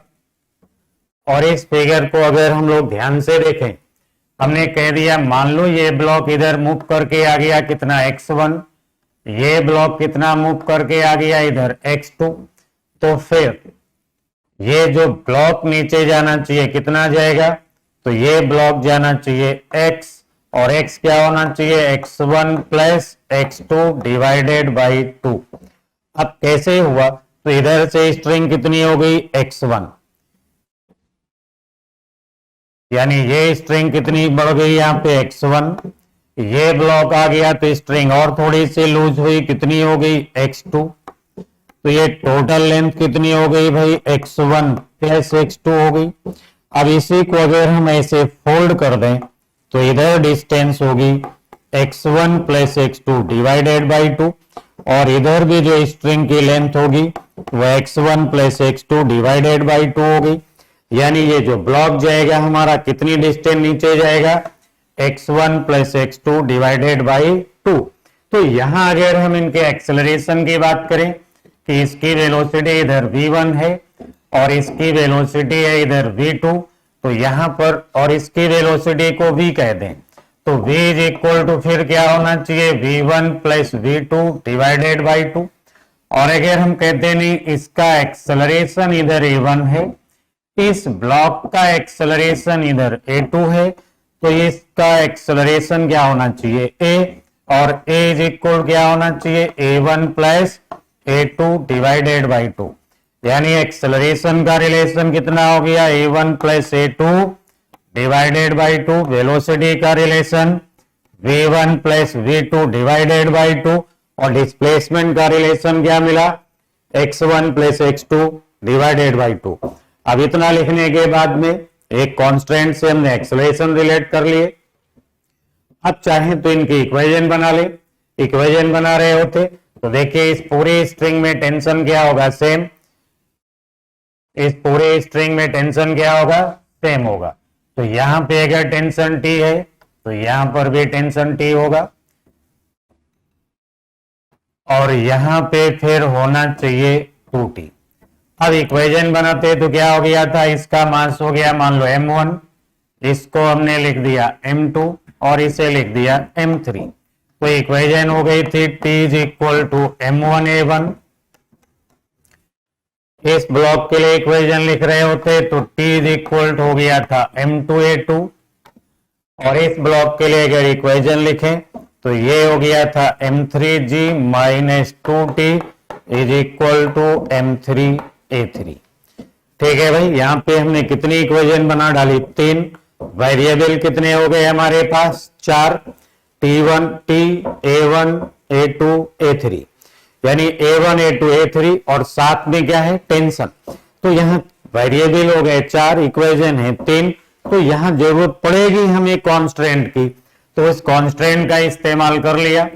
Speaker 1: और इस फिगर को अगर हम लोग ध्यान से देखें, हमने कह दिया मान लो ये ब्लॉक इधर मूव करके आ गया कितना x1, ये ब्लॉक कितना मूव करके आ गया इधर x2, तो फिर ये जो ब्लॉक नीचे जाना चाहिए कितना जाएगा, तो ये ब्लॉक जाना चाहिए x, और x क्या होना चाहिए x1 plus x2 divided by 2। अब कैसे हुआ, तो इधर से स्ट्रिंग कितनी हो गई x1, यानी ये स्ट्रिंग कितनी बढ़ गई यहाँ पे x1, ये ब्लॉक आ गया तो स्ट्रिंग और थोड़ी सी लूज हुई, कितनी हो गई x2, तो ये टोटल लेंथ कितनी हो गई भाई x1 प्लस x2 हो गई। अब इसी को अगर हम ऐसे फोल्ड कर दें तो इधर डिस्टेंस होगी x1 plus x2 divided by 2, और इधर भी जो स्ट्रिंग की लेंथ होगी वह x1 plus x2 divided by 2 होगी, यानी ये जो ब्लॉक जाएगा हमारा कितनी डिस्टेंस नीचे जाएगा x1 plus x2 divided by 2। तो यहां अगर हम इनके एक्सेलरेशन की बात करें कि इसकी वेलोसिटी इधर v1 है और इसकी वेलोसिटी है इधर v2, तो यहां पर और इसकी वेलोसिटी को v कह दें तो v इज इक्वल टू फिर क्या होना चाहिए v1 plus v2 divided by 2, और अगर हम कहते हैं नहीं इसका एक्सेलरेशन इधर a1 है, इस ब्लॉक का एक्सेलरेशन इधर a2 है, तो इसका एक्सेलरेशन क्या होना चाहिए a, और a इज इक्वल क्या होना चाहिए a1 plus a2 divided by 2, यानी एक्सेलरेशन का रिलेशन कितना हो गया a1 plus a2 divided by 2, velocity का relation v1 plus v2 divided by 2, और डिस्प्लेसमेंट का रिलेशन क्या मिला x1 plus x2 divided by 2। अब इतना लिखने के बाद में एक कांस्टेंट से हमने एक्सेलरेशन रिलेट कर लिए। अब चाहें तो इनकी इक्वेशन बना ले, इक्वेशन बना रहे होते तो देखिए इस पूरी स्ट्रिंग में टेंशन क्या होगा सेम, इस पूरे स्ट्रिंग में टेंशन क्या होगा सेम होगा, तो यहां पे अगर टेंशन T है तो यहां पर भी टेंशन T होगा, और यहां पे फिर होना चाहिए 2t। अब इक्वेशन बनाते तो क्या हो गया था, इसका मास हो गया मान लो m1, इसको हमने लिख दिया m2 और इसे लिख दिया m3। तो इक्वेशन हो गई थी t is equal to m1a1। इस ब्लॉक के लिए इक्वेशन लिख रहे होते तो t इज इक्वल हो गया था m2a2, और इस ब्लॉक के लिए अगर इक्वेशन लिखें तो ये हो गया था m3g minus 2t is equal to m3a3। ठीक है भाई, यहां पे हमने कितनी इक्वेशन बना डाली, 3। वेरिएबल कितने हो गए हमारे पास, 4, t1 t a1 a2 a3, यानी a1 a2 a3 और साथ में क्या है, टेंशन। तो यहां वेरिएबल हो गए 4, इक्वेशन है 3, तो यहां जरूरत पड़ेगी हमें कांस्टेंट की, तो इस कांस्टेंट का इस्तेमाल कर लिया।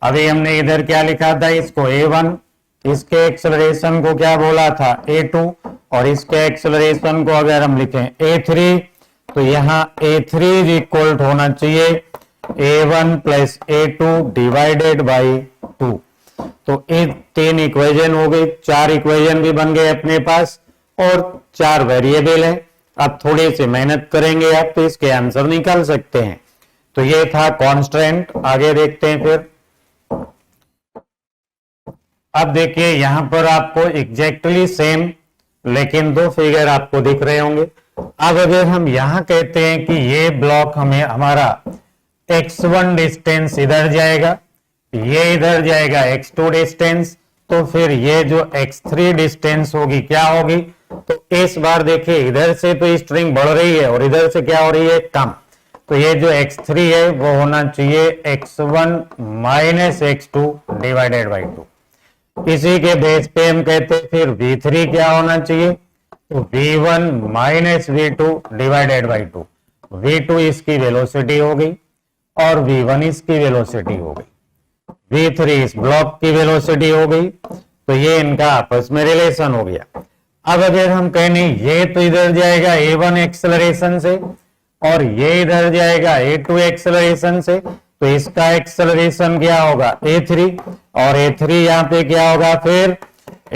Speaker 1: अभी हमने इधर क्या लिखा था, इसको a1, इसके एक्सेलरेशन को क्या बोला था a2, और इसके एक्सेलरेशन को अगर हम लिखें a3, तो यहां a3 इज इक्वल होना चाहिए a1 plus a2 divided by 2। तो ये 3 इक्वेशन हो गई, 4 इक्वेशन भी बन गए अपने पास और 4 वेरिएबल है। अब थोड़ी सी मेहनत करेंगे आप तो इसके आंसर निकाल सकते हैं। तो ये था कांस्टेंट। आगे देखते हैं फिर। अब देखिए यहां पर आपको एग्जैक्टली सेम लेकिन 2 फिगर आपको दिख रहे होंगे। अब अगर हम यहां कहते हैं कि ये ब्लॉक हमें हमारा x1 डिस्टेंस इधर जाएगा, ये इधर जाएगा x2 डिस्टेंस, तो फिर ये जो x3 डिस्टेंस होगी क्या होगी, तो इस बार देखिए इधर से तो स्ट्रिंग बढ़ रही है और इधर से क्या हो रही है, कम। तो ये जो x3 है वो होना चाहिए x1 minus x2 divided by 2। इसी के बेस पे हम कहते हैं फिर v3 क्या होना चाहिए, तो v1 minus v2 divided by 2। v2 इसकी वेलोसिटी हो गई और v1 इसकी वेलोसिटी हो गई, v3 इस ब्लॉक की वेलोसिटी हो गई। तो ये इनका आपस में रिलेशन हो गया। अब अगर हम कहने ये तो इधर जाएगा a1 एक्सेलरेशन से और ये इधर जाएगा a2 एक्सेलरेशन से, तो इसका एक्सेलरेशन क्या होगा a3, और a3 यहां पे क्या होगा फिर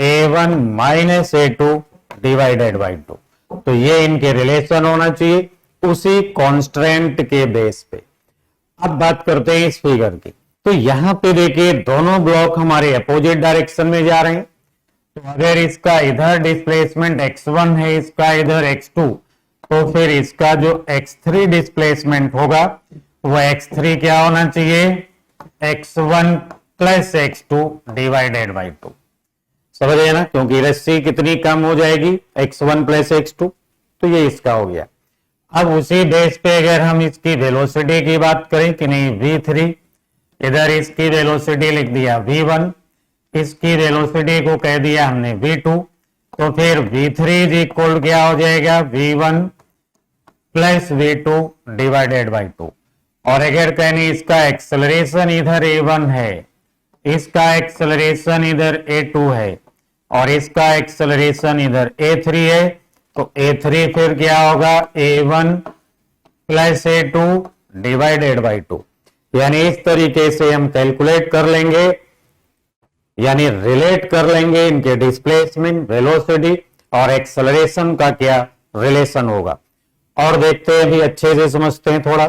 Speaker 1: a1 minus a2 divided by 2। तो ये इनके रिलेशन होना चाहिए उसी कांस्टेंट के बेस पे। अब बात करते हैं इस फिगर की। तो यहां पे देखिए दोनों ब्लॉक हमारे अपोजिट डायरेक्शन में जा रहे हैं। तो अगर इसका इधर डिस्प्लेसमेंट x1 है, इसका इधर x2, तो फिर इसका जो x3 डिस्प्लेसमेंट होगा वो x3 क्या होना चाहिए, x1 plus x2 divided by 2। समझ गए ना, क्योंकि रस्सी कितनी कम हो जाएगी, x1 प्लस x2, तो ये इसका हो गया। अब उसी बेस पे अगर हम इसकी वेलोसिटी की बात करें कि नहीं, v3 इधर इसकी वेलोसिटी लिख दिया v1, इसकी वेलोसिटी को कह दिया हमने v2, तो फिर v3 इज इक्वल क्या हो जाएगा, v1 plus v2 divided by 2। और अगर कहने इसका एक्सेलरेशन इधर a1 है, इसका एक्सेलरेशन इधर a2 है और इसका एक्सेलरेशन इधर a3 है, तो a3 फिर क्या होगा a1 plus a2 divided by 2। यानी इस तरीके से हम कैलकुलेट कर लेंगे, यानी रिलेट कर लेंगे इनके डिस्प्लेसमेंट, वेलोसिटी और एक्सेलरेशन का क्या रिलेशन होगा। और देखते हैं, अभी अच्छे से समझते हैं थोड़ा।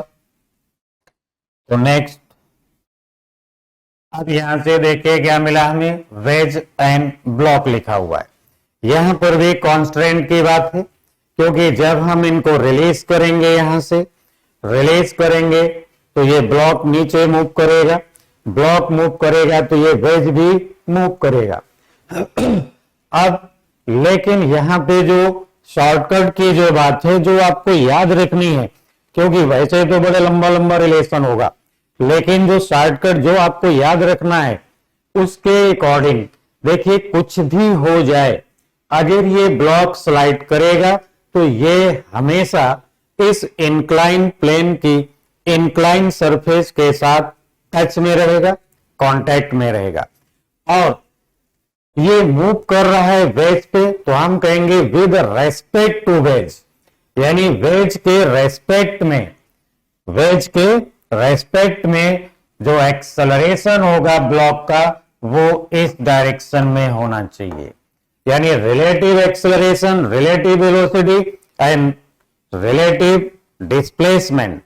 Speaker 1: तो नेक्स्ट, अब यहां से देखिए क्या मिला हमें, वेज एंड ब्लॉक लिखा हुआ है। यहां पर भी कांस्टेंट की बात है, क्योंकि जब हम इनको रिलीज करेंगे, यहां से रिलीज करेंगे तो ये ब्लॉक नीचे मूव करेगा, ब्लॉक मूव करेगा तो ये वेज भी मूव करेगा। अब लेकिन यहां पे जो शॉर्टकट की जो बात है, जो आपको याद रखनी है, क्योंकि वैसे तो बड़ा लंबा लंबा रिलेशन होगा, लेकिन जो शॉर्टकट जो आपको याद रखना है उसके अकॉर्डिंग देखिए, कुछ भी हो जाए, अगर ये ब्लॉक स्लाइड करेगा तो ये हमेशा इस इंक्लाइन प्लेन की इंक्लाइन सरफेस के साथ टच में रहेगा, कांटेक्ट में रहेगा। और ये मूव कर रहा है वेज पे, तो हम कहेंगे विद रेस्पेक्ट टू वेज, यानी वेज के रेस्पेक्ट में, वेज के रेस्पेक्ट में जो एक्सेलरेशन होगा ब्लॉक का वो इस डायरेक्शन में होना चाहिए, यानी relative acceleration, relative velocity and relative displacement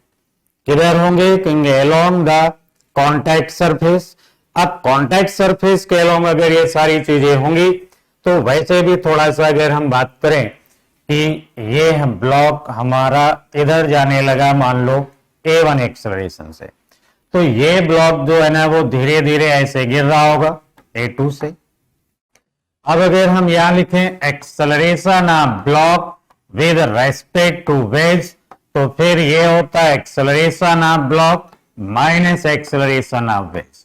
Speaker 1: किधर होंगे, कहेंगे अलोंग द कॉन्टैक्ट सरफेस। अब कॉन्टैक्ट सरफेस के अलोंग अगर ये सारी चीजें होंगी तो वैसे भी थोड़ा सा अगर हम बात करें कि ये ब्लॉक हमारा इधर जाने लगा मान लो A1 एक्सेलरेशन से, तो ये ब्लॉक जो है ना वो धीरे धीरे ऐसे गिर रहा होगा A2 से। अब अगर हम यहां लिखें acceleration of block with respect to wedge, तो फिर ये होता है acceleration of block minus acceleration of wedge.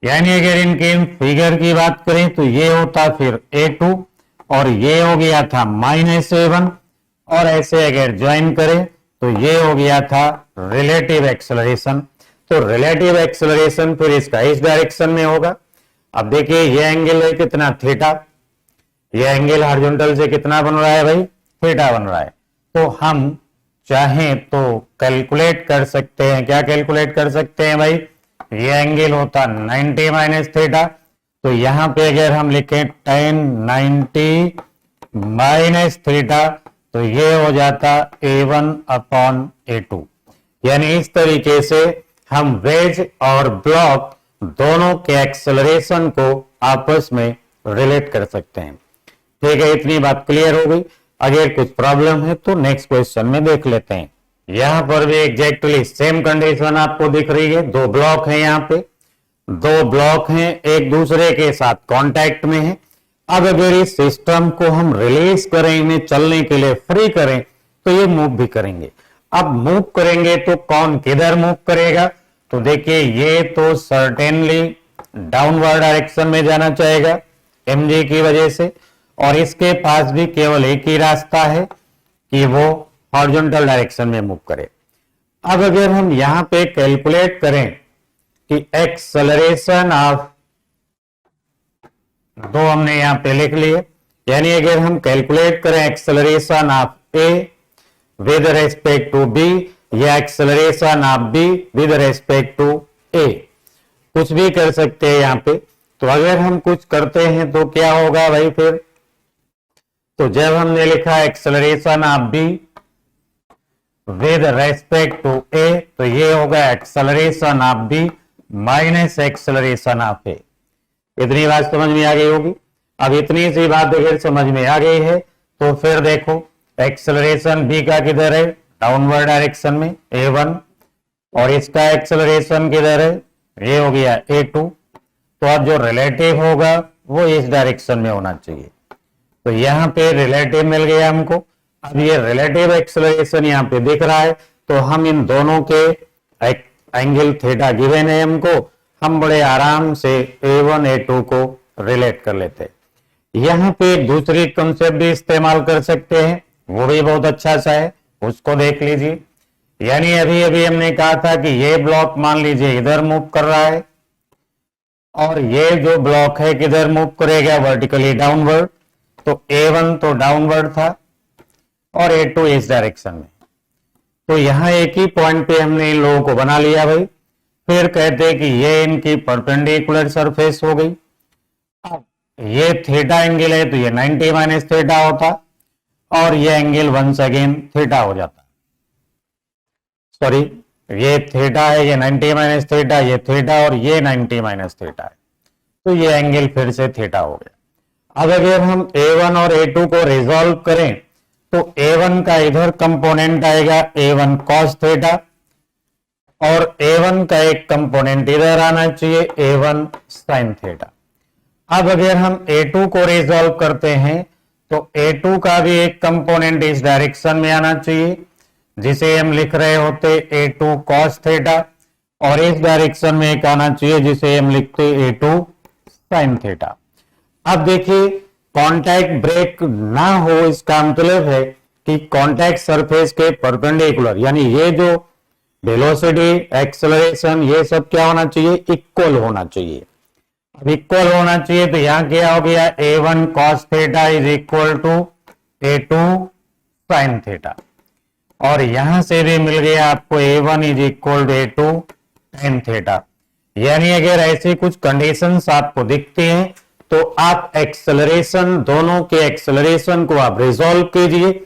Speaker 1: यानी अगर इनके फिगर की बात करें तो ये होता फिर A2 और ये हो गया था -A1, और ऐसे अगर ज्वाइन करें तो ये हो गया था रिलेटिव एक्सेलरेशन। तो रिलेटिव एक्सेलरेशन फिर इसका इस डायरेक्शन में होगा। अब देखिए ये एंगल है कितना, थीटा, ये एंगल हॉरिजॉन्टल से कितना बन रहा है भाई, थीटा बन रहा है। तो हम चाहें तो कैलकुलेट कर सकते हैं, क्या कैलकुलेट कर सकते हैं भाई, ये एंगल होता 90 माइनस थीटा, तो यहां पे अगर हम लिखें tan 90 माइनस थीटा तो ये हो जाता A1 अपॉन A2। यानी इस तरीके से हम वेज और ब्लॉक दोनों के एक्सेलरेशन को आपस में रिलेट कर सकते हैं। ठीक है, इतनी बात क्लियर हो गई। अगर कुछ प्रॉब्लम है तो नेक्स्ट क्वेश्चन में देख लेते हैं। यहां पर भी एग्जैक्टली सेम कंडीशन आपको दिख रही है, दो ब्लॉक हैं, यहाँ पे दो ब्लॉक हैं एक दूसरे के साथ कांटेक्ट में है। अब अगर इस सिस्टम को हम रिलीज करें, इन्हें चलने के लिए फ्री करें, तो ये मूव भी करेंगे। अब मूव करेंगे तो कौन किधर मूव करेगा, तो देखिए ये तो सर्टेनली डाउनवर्ड डायरेक्शन में जाना चाहेगा mg की वजह से, और इसके पास भी केवल एक ही रास्ता है कि वो हॉरिजॉन्टल डायरेक्शन में मूव करे। अब अगर हम यहां पे कैलकुलेट करें कि एक्सेलरेशन ऑफ, दो हमने यहां पे लिख लिए, यानी अगर हम कैलकुलेट करें acceleration of A with respect to B या acceleration of B with respect to A, कुछ भी कर सकते हैं यहां पे। तो अगर हम कुछ करते हैं तो क्या होगा भाई फिर, तो जब हमने लिखा acceleration of B with respect to A, तो ये होगा acceleration of B minus acceleration of A. इतनी बात समझ में आ गई होगी। अब इतनी सी बात अगर समझ में आ गई है तो फिर देखो एक्सेलरेशन बी का किधर है, डाउनवर्ड डायरेक्शन में A1, और इसका एक्सेलरेशन किधर है, ये हो गया A2। तो अब जो रिलेटिव होगा वो इस डायरेक्शन में होना चाहिए। तो यहां पे रिलेटिव मिल गया हमको। अब ये रिलेटिव एक्सेलरेशन यहाँ पे दिख रहा है, तो हम इन दोनों के एंगल थीटा गिवन है हमको, हम बड़े आराम से A1 A2 को रिलेट कर लेते हैं। यहां पे दूसरी कंसेप्ट भी इस्तेमाल कर सकते हैं, वो भी बहुत अच्छा सा है, उसको देख लीजिए। यानी अभी अभी हमने कहा था कि ये ब्लॉक मान लीजिए इधर मूव कर रहा है, और ये जो ब्लॉक है किधर मूव करेगा, वर्टिकली डाउनवर्ड। तो A1 तो डाउनवर्ड था और A2 इस डायरेक्शन में। तो यहां एक ही पॉइंट पे हमने इन लोगों को बना लिया भाई। फिर कहते हैं कि ये इनकी परपेंडिकुलर सरफेस हो गई। अब ये थीटा एंगल है तो ये 90 माइनस थीटा होता, और ये एंगल वंस अगेन थीटा हो जाता। सॉरी, ये थीटा है, ये 90 माइनस थीटा, ये थीटा, और ये 90 माइनस थीटा है, तो ये एंगल फिर से थीटा हो गया। अब अगर हम A1 और A2 को रिजॉल्व करें तो A1 का इधर कंपोनेंट आएगा A1 cos थीटा, और A1 का एक कंपोनेंट इधर आना चाहिए A1 sin थीटा। अब अगर हम A2 को रिजॉल्व करते हैं तो A2 का भी एक कंपोनेंट इस डायरेक्शन में आना चाहिए, जिसे हम लिख रहे होते A2 cos थीटा, और इस डायरेक्शन में एक आना चाहिए जिसे हम लिखते A2 sin थीटा। अब देखिए कांटेक्ट ब्रेक ना हो, इसका मतलब है कि कांटेक्ट सरफेस के परपेंडिकुलर, यानी ये जो वेलोसिटी एक्सेलरेशन ये सब क्या होना चाहिए, इक्वल होना चाहिए। अब इक्वल होना चाहिए तो यहां क्या हो गया, A1 cos theta is equal to A2 sin theta, और यहां से भी मिल गया आपको A1 is equal to A2 tan theta. यानी अगर ऐसी कुछ कंडीशंस आपको दिखती हैं तो आप एक्सेलरेशन, दोनों के एक्सेलरेशन को आप रिजॉल्व कीजिए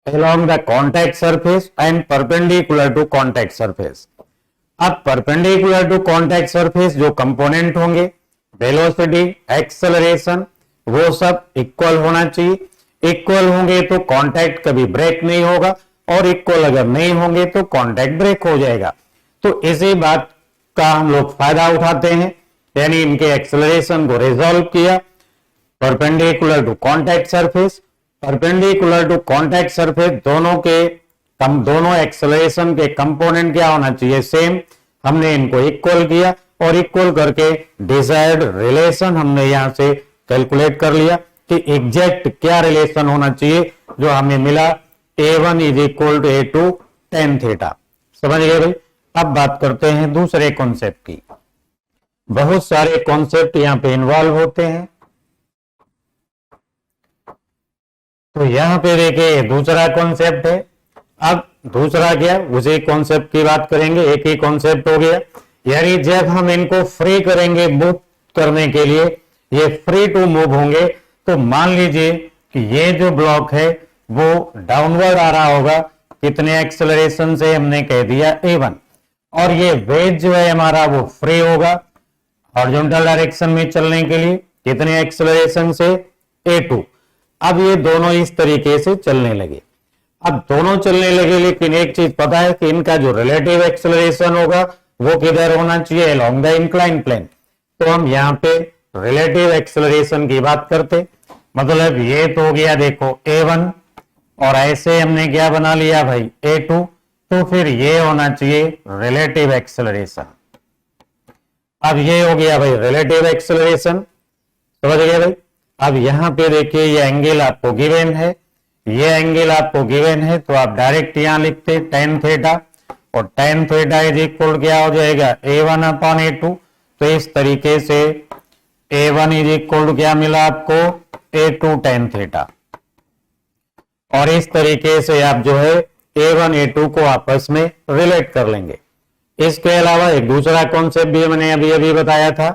Speaker 1: along the contact surface and perpendicular to contact surface. अब perpendicular to contact surface जो कंपोनेंट होंगे, वेलोसिटी, एक्सेलरेशन, वो सब इक्वल होना चाहिए। इक्वल होंगे तो कांटेक्ट कभी ब्रेक नहीं होगा, और इक्वल अगर नहीं होंगे तो कांटेक्ट ब्रेक हो जाएगा। तो इसी बात का हम लोग फायदा उठाते हैं, यानी इनके एक्सेलरेशन को रिजॉल्व किया perpendicular to contact surface. Perpendicular to contact surface दोनों एक्सेलरेशन के कंपोनेंट क्या होना चाहिए, सेम। हमने इनको इक्वल किया और इक्वल करके डिजायर्ड रिलेशन हमने यहां से कैलकुलेट कर लिया कि एग्जैक्ट क्या रिलेशन होना चाहिए, जो हमें मिला A1 is equal to A2 tan theta. समझ गए भाई। अब बात करते हैं दूसरे कॉन्सेप्ट की। बहुत सारे कॉन्सेप्ट यहां पे इन्वॉल्व होते हैं। तो यहां पे देखिए दूसरा कॉन्सेप्ट है। अब दूसरा क्या, उसी कॉन्सेप्ट की बात करेंगे। एक ही कॉन्सेप्ट हो गया, यानी जब हम इनको फ्री करेंगे मूव करने के लिए, ये फ्री टू मूव होंगे, तो मान लीजिए कि ये जो ब्लॉक है वो डाउनवर्ड आ रहा होगा, कितने एक्सेलरेशन से, हमने कह दिया A1, और ये वेज जो है हमारा वो फ्री होगा हॉरिजॉन्टल डायरेक्शन में चलने के लिए, कितने एक्सेलरेशन से, A2। अब ये दोनों इस तरीके से चलने लगे। अब दोनों चलने लगे, लेकिन एक चीज पता है कि इनका जो रिलेटिव एक्सेलरेशन होगा वो किधर होना चाहिए, अलोंग द इंक्लाइन प्लेन। तो हम यहाँ पे रिलेटिव एक्सेलरेशन की बात करते, मतलब ये तो हो गया देखो A1, और ऐसे हमने क्या बना लिया भाई A2, तो फिर ये होना चाहिए रिलेटिव एक्सेलरेशन। अब ये हो गया भाई रिलेटिव एक्सेलरेशन, समझ गए भाई। अब यहां पे देखिए ये एंगल आपको गिवन है, ये एंगल आपको गिवन है, तो आप डायरेक्ट यहां लिखते tan थीटा, और tan थीटा इज इक्वल क्या हो जाएगा A1 अपॉन A2। तो इस तरीके से A1 इज इक्वल क्या मिला आपको, A2 tan थीटा। और इस तरीके से आप जो है A1 A2 को आपस में रिलेट कर लेंगे। इसके अलावा एक दूसरा कॉन्सेप्ट भी मैंने अभी अभी बताया था,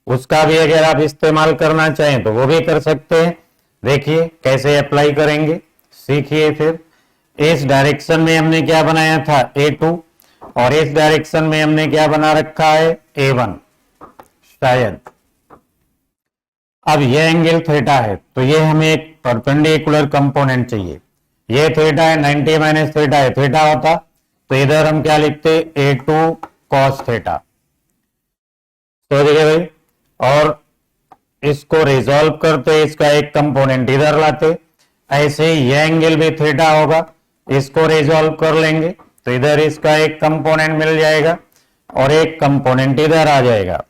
Speaker 1: उसका भी अगर आप इस्तेमाल करना चाहें तो वो भी कर सकते हैं। देखिए कैसे अप्लाई करेंगे, सीखिए। फिर इस डायरेक्शन में हमने क्या बनाया था A2, और इस डायरेक्शन में हमने क्या बना रखा है A1 शायद। अब ये एंगल थीटा है, तो ये हमें एक परपेंडिकुलर कंपोनेंट चाहिए। ये थीटा है, 90 माइनस थीटा है, थीटा होता तो इधर हम क्या लिखते A2 cos थीटा। तो देखिए भाई, और इसको रिजॉल्व करते, इसका एक कंपोनेंट इधर लाते, ऐसे ही ये एंगल भी थीटा होगा, इसको रिजॉल्व कर लेंगे तो इधर इसका एक कंपोनेंट मिल जाएगा और एक कंपोनेंट इधर आ जाएगा।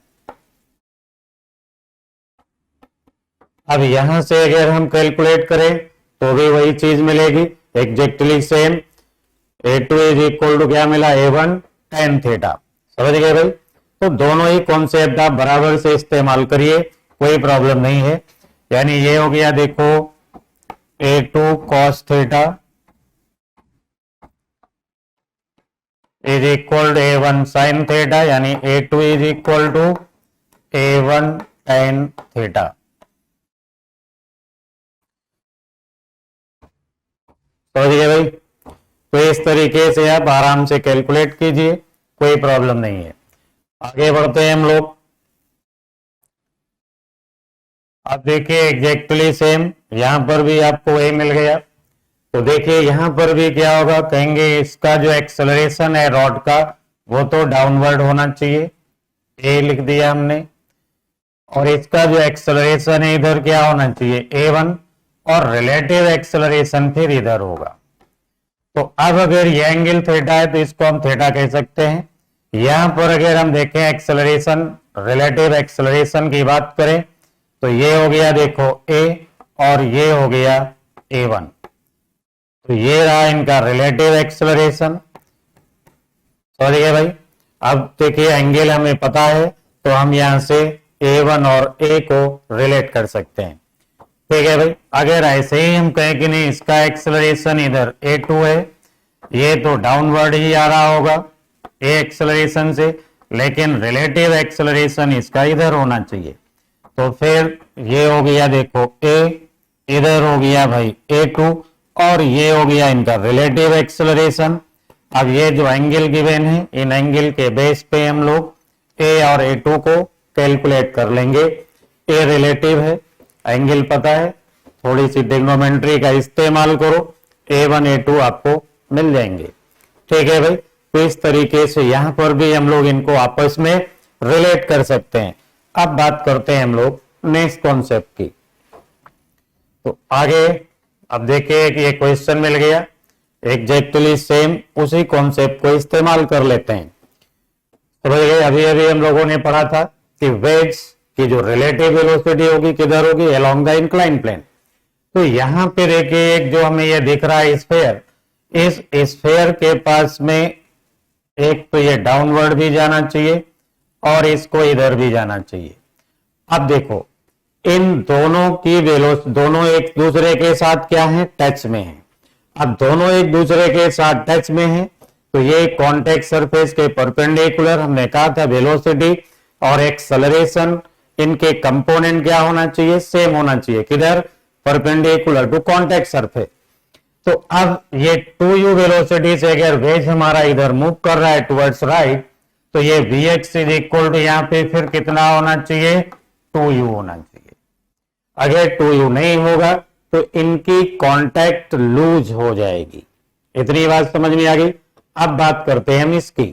Speaker 1: अब यहां से अगर हम कैलकुलेट करें तो भी वही चीज मिलेगी, exactly same. A2 is equal to क्या मिला A1 tan थीटा। समझ गए भाई। तो दोनों ही कॉन्सेप्ट आप बराबर से इस्तेमाल करिए, कोई प्रॉब्लम नहीं है। यानी ये हो गया देखो A2 cos theta is equal to A1 sin theta, यानी A2 is equal to A1 tan theta. समझ गए भाई। तो इस तरीके से आप आराम से कैलकुलेट कीजिए, कोई प्रॉब्लम नहीं है। आगे बढ़ते हैं हम लोग। अब देखिए एग्जैक्टली सेम, यहां पर भी आपको वही मिल गया। तो देखिए यहां पर भी क्या होगा, कहेंगे इसका जो एक्सेलरेशन है रॉड का वो तो डाउनवर्ड होना चाहिए, ए लिख दिया हमने, और इसका जो एक्सेलरेशन है इधर क्या होना चाहिए A1, और रिलेटिव एक्सेलरेशन फिर इधर होगा। तो अब अगर ये एंगल थीटा है तो इसको हम थीटा कह सकते हैं। यहां पर अगर हम देखें एक्सेलरेशन, रिलेटिव एक्सेलरेशन की बात करें तो ये हो गया देखो A, और ये हो गया A1। तो ये रहा इनका रिलेटिव एक्सेलरेशन। समझिए भाई। अब देखिए एंगल हमें पता है तो हम यहां से A1 और A को रिलेट कर सकते हैं। ठीक है भाई। अगर ऐसे ही हम कहें कि नहीं इसका एक्सेलरेशन इधर A2 है, ये तो डाउनवर्ड ही आ रहा होगा A एक्सेलरेशन से, लेकिन रिलेटिव एक्सेलरेशन इसका इधर होना चाहिए। तो फिर ये हो गया देखो a, इधर हो गया भाई a2, और ये हो गया इनका रिलेटिव एक्सेलरेशन। अब ये जो एंगल गिवन है, इन एंगल के बेस पे हम लोग a और a2 को कैलकुलेट कर लेंगे। a रिलेटिव है, एंगल पता है, थोड़ी सी ट्रिग्नोमेट्री का इस्तेमाल करो, a1 a2 आपको मिल जाएंगे। ठीक है भाई, तो इस तरीके से यहां पर भी हम लोग इनको आपस में रिलेट कर सकते हैं। अब बात करते हैं हम लोग नेक्स्ट कॉन्सेप्ट की। तो आगे अब देखिए कि ये क्वेश्चन मिल गया, एग्जैक्टली सेम उसी कॉन्सेप्ट को इस्तेमाल कर लेते हैं। तो भाई अभी अभी हम लोगों ने पढ़ा था कि वेव्स की जो रिलेटिव वेलोसिटी होगी किधर होगी, अलोंग द इंक्लाइन प्लेन। तो यहां पे देखिए एक जो हमें ये दिख रहा है स्फेयर, इस स्फेयर के पास में एक तो ये डाउनवर्ड भी जाना चाहिए और इसको इधर भी जाना चाहिए। अब देखो इन दोनों की वेलोसिटी दोनों एक दूसरे के साथ क्या है, टच में है। अब दोनों एक दूसरे के साथ टच में है तो ये कॉन्टेक्ट सरफेस के परपेंडिकुलर, हमने कहा था वेलोसिटी और एक्सेलरेशन इनके कंपोनेंट क्या होना चाहिए, सेम होना चाहिए। किधर, परपेंडिकुलर टू कॉन्टेक्ट सरफेस। तो अब ये 2u वेलोसिटी से अगर वेज हमारा इधर मूव कर रहा है टुवर्ड्स राइट, तो ये vx इज इक्वल टू यहाँ पे फिर कितना होना चाहिए, 2u होना चाहिए। अगर 2u नहीं होगा तो इनकी कांटेक्ट लूज हो जाएगी। इतनी बात समझ में आ गई। अब बात करते हैं हम इसकी।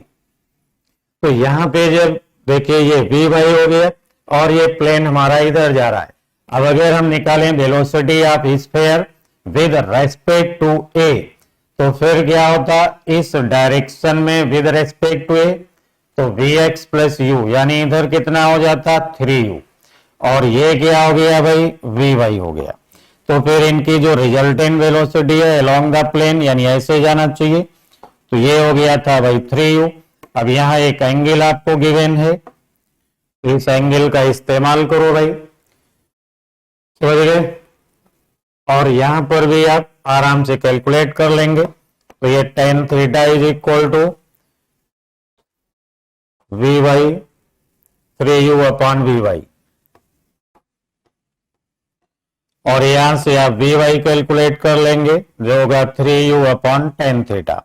Speaker 1: तो यहां पे जब देखिए ये v वाई हो गया और ये प्लेन हमारा इधर जा रहा है। अब अगर हम निकालें velocity of sphere with respect to a, तो फिर क्या होता, इस डायरेक्शन में विद रेस्पेक्ट टू a तो vx प्लस u, यानी इधर कितना हो जाता 3u, और ये क्या हो गया भाई vy हो गया। तो फिर इनकी जो रिजल्टेंट वेलोसिटी है अलोंग द प्लेन, यानी ऐसे जाना चाहिए, तो ये हो गया था भाई 3u। अब यहाँ एक एंगल आपको गिवन है, इस एंगल का इस्तेमाल करो भाई, समझ गए। और यहां पर भी आप आराम से कैलकुलेट कर लेंगे। तो ये tan theta is equal to V Y 3u upon V Y, और यहां से आप वी वाई कैलकुलेट कर लेंगे जो होगा 3u अपॉन tan थीटा।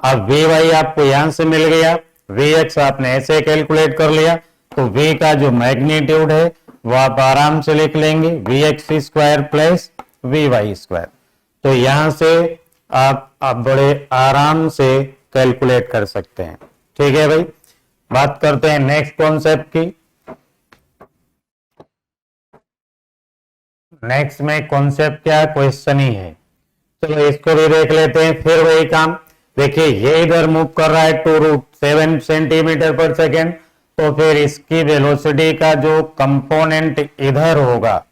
Speaker 1: अब वी वाई आपको यहां से मिल गया, वी एक्स आपने ऐसे कैलकुलेट कर लिया, तो v का जो मैग्नीट्यूड है वो आप आराम से लिख लेंगे V X square plus V Y square. तो यहां से आप बड़े आराम से कैलकुलेट कर सकते हैं। ठीक है भाई, बात करते हैं नेक्स्ट कॉन्सेप्ट की। नेक्स्ट में कॉन्सेप्ट क्या, क्वेश्चन ही है, चलो इसको भी देख लेते हैं। फिर वही काम, देखिए ये इधर मूव कर रहा है 2√7 सेंटीमीटर पर सेकेंड, तो फिर इसकी वेलोसिटी का जो कंपोनेंट इधर होगा,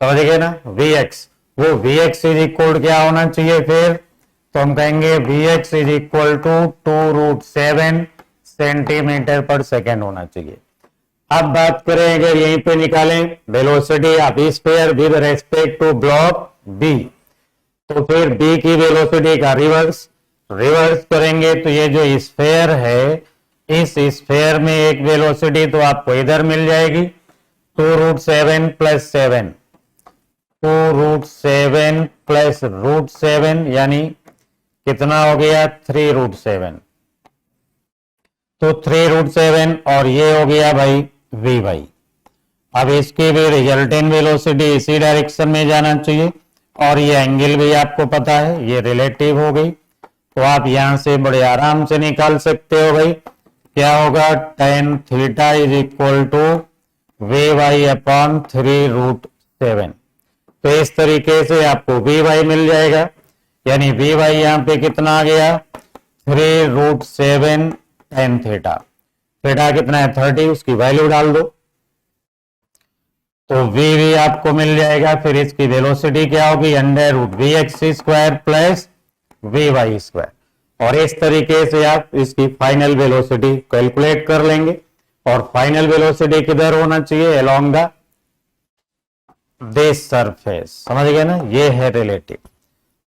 Speaker 1: समझ गए ना, vx, वो vx इज इक्वल क्या होना चाहिए फिर, तो हम कहेंगे vx is equal to 2√7 centimetre per second होना चाहिए। अब बात करें अगर यहीं पे निकालें velocity of sphere with respect to block b, तो फिर b की वेलोसिटी का रिवर्स करेंगे, तो ये जो स्फीयर है, इस स्फीयर में एक वेलोसिटी तो आपको इधर मिल जाएगी 2√7 प्लस 7, 2√7 प्लस √7 यानी कितना हो गया 3√7, तो 3√7, और ये हो गया भाई वी वाई। अब इसकी भी रिजल्टेंट वेलोसिटी इसी डायरेक्शन में जाना चाहिए, और ये एंगल भी आपको पता है, ये रिलेटिव हो गई, तो आप यहां से बड़े आराम से निकाल सकते हो भाई, क्या होगा tan theta is equal to V Y upon 3√7। तो इस तरीके से आपको वी वाई मिल जाएगा, यानी वी वाई यहाँ पे कितना आ गया 3√7 tan थीटा। थीटा कितना है 30, उसकी वैल्यू डाल दो, तो वी भी आपको मिल जाएगा। फिर इसकी वेलोसिटी क्या होगी √vx square plus V Y square, और इस तरीके से आप इसकी फाइनल वेलोसिटी कैलकुलेट कर लेंगे। और फाइनल वेलोसिटी किधर होना चाहिए, अलोंग द दिस सरफेस, समझ गए ना, ये है रिलेटिव।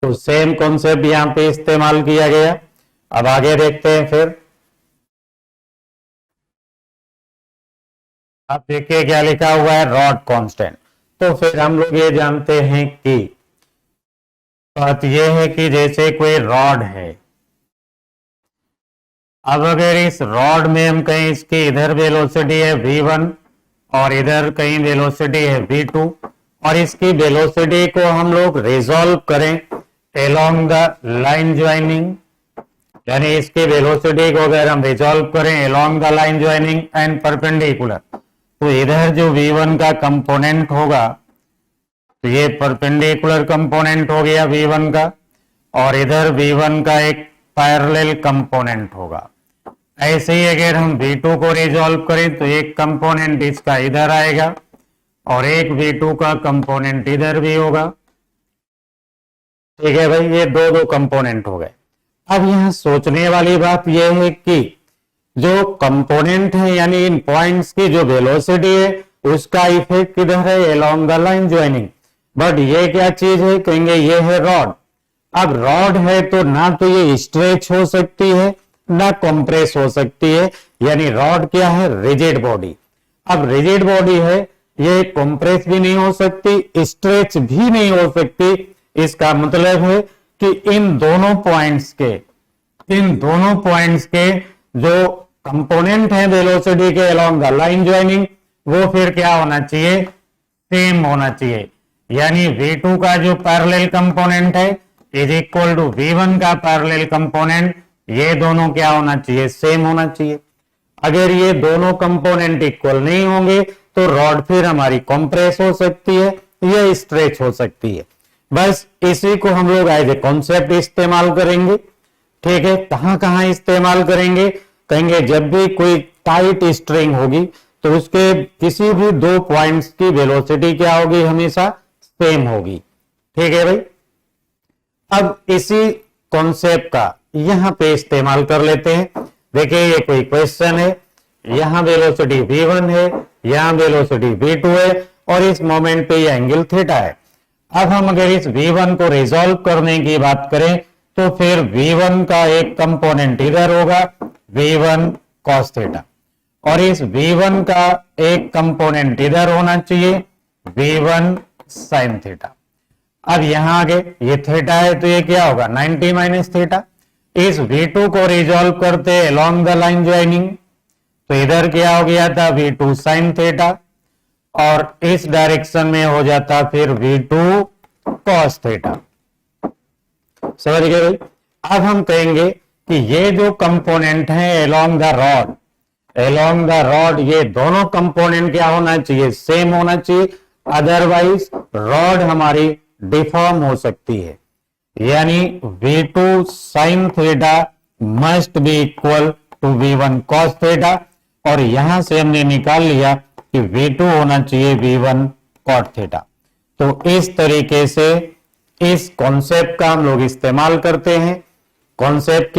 Speaker 1: तो सेम कॉन्सेप्ट यहां पे इस्तेमाल किया गया। अब आगे देखते हैं फिर, अब देखिए क्या लिखा हुआ है, रॉड कांस्टेंट। तो फिर हम लोग ये जानते हैं कि बात यह है कि जैसे कोई रॉड है, अब अगर इस रॉड में हम कहीं इसकी इधर वेलोसिटी है v1 और इधर कहीं वेलोसिटी है v2 और इसकी वेलोसिटी को हम लोग रिजॉल्व करें अलोंग द लाइन ज्वाइनिंग, यानी इसकी वेलोसिटी को अगर हम रिजॉल्व करें along the line joining and perpendicular, तो इधर जो v1 का कंपोनेंट होगा तो ये परपेंडिकुलर कंपोनेंट हो गया v1 का, और इधर v1 का एक पैरेलल कंपोनेंट होगा। ऐसे ही अगर हम v2 को रिजॉल्व करें तो एक कंपोनेंट इसका इधर आएगा और एक v2 का कंपोनेंट इधर भी होगा। ठीक है भाई, ये दो दो कंपोनेंट हो गए। अब यहां सोचने वाली बात यह है कि जो कंपोनेंट है यानी इन पॉइंट्स की जो वेलोसिटी है उसका इफेक्ट किधर है, along the line joining. But ये क्या चीज है, कहेंगे ये है रॉड। अब रॉड है तो ना तो ये स्ट्रेच हो सकती है ना कंप्रेस हो सकती है, यानी रॉड क्या है, रिजिड बॉडी। अब रिजिड बॉडी है, ये कंप्रेस भी नहीं हो सकती, स्ट्रेच भी नहीं हो सकती। इसका मतलब है कि इन दोनों पॉइंट्स के जो कंपोनेंट है वेलोसिटी के अलोंग द लाइन ज्वाइनिंग, वो फिर क्या होना चाहिए, सेम होना चाहिए। यानी v2 का जो पैरेलल कंपोनेंट है इज इक्वल टू v1 का पैरेलल कंपोनेंट, ये दोनों क्या होना चाहिए, सेम होना चाहिए। अगर ये दोनों कंपोनेंट इक्वल नहीं होंगे तो रॉड फिर हमारी कंप्रेस हो सकती है या स्ट्रेच हो सकती है। बस इसी को हम लोग एज ए कॉन्सेप्ट इस्तेमाल करेंगे। ठीक है, कहां कहां इस्तेमाल करेंगे, कहेंगे जब भी कोई टाइट स्ट्रिंग होगी तो उसके किसी भी दो पॉइंट्स की वेलोसिटी क्या होगी, हमेशा सेम होगी। ठीक है भाई, अब इसी कॉन्सेप्ट का यहां पे इस्तेमाल कर लेते हैं। देखिए ये कोई क्वेश्चन है, यहां वेलोसिटी v1 है, यहां वेलोसिटी v2 है और इस मोमेंट पे ये एंगल थीटा है। अब हम अगर इस v1 को रिजॉल्व करने की बात करें तो फिर v1 का एक कंपोनेंट इधर होगा v1 cos थीटा, और इस v1 का एक कंपोनेंट इधर होना चाहिए v1 sin थीटा। अब यहां आगे ये थीटा है तो ये क्या होगा, 90 माइनस थीटा। इस v2 को रिजॉल्व करते अलोंग द लाइन ज्वाइनिंग तो इधर क्या हो गया था, v2 sin थीटा, और इस डायरेक्शन में हो जाता फिर v2 cos थीटा। समझ गए भाई। अब हम कहेंगे कि ये जो कंपोनेंट है अलोंग द रॉड ये दोनों कंपोनेंट क्या होना चाहिए, सेम होना चाहिए, अदरवाइज रॉड हमारी डिफॉर्म हो सकती है। यानी v2 sin theta must be equal to v1 cos theta, और यहां से हमने निकाल लिया कि v2 होना चाहिए v1 cot थीटा। तो इस तरीके से इस कॉन्सेप्ट का हम लोग इस्तेमाल करते हैं। कॉन्सेप्ट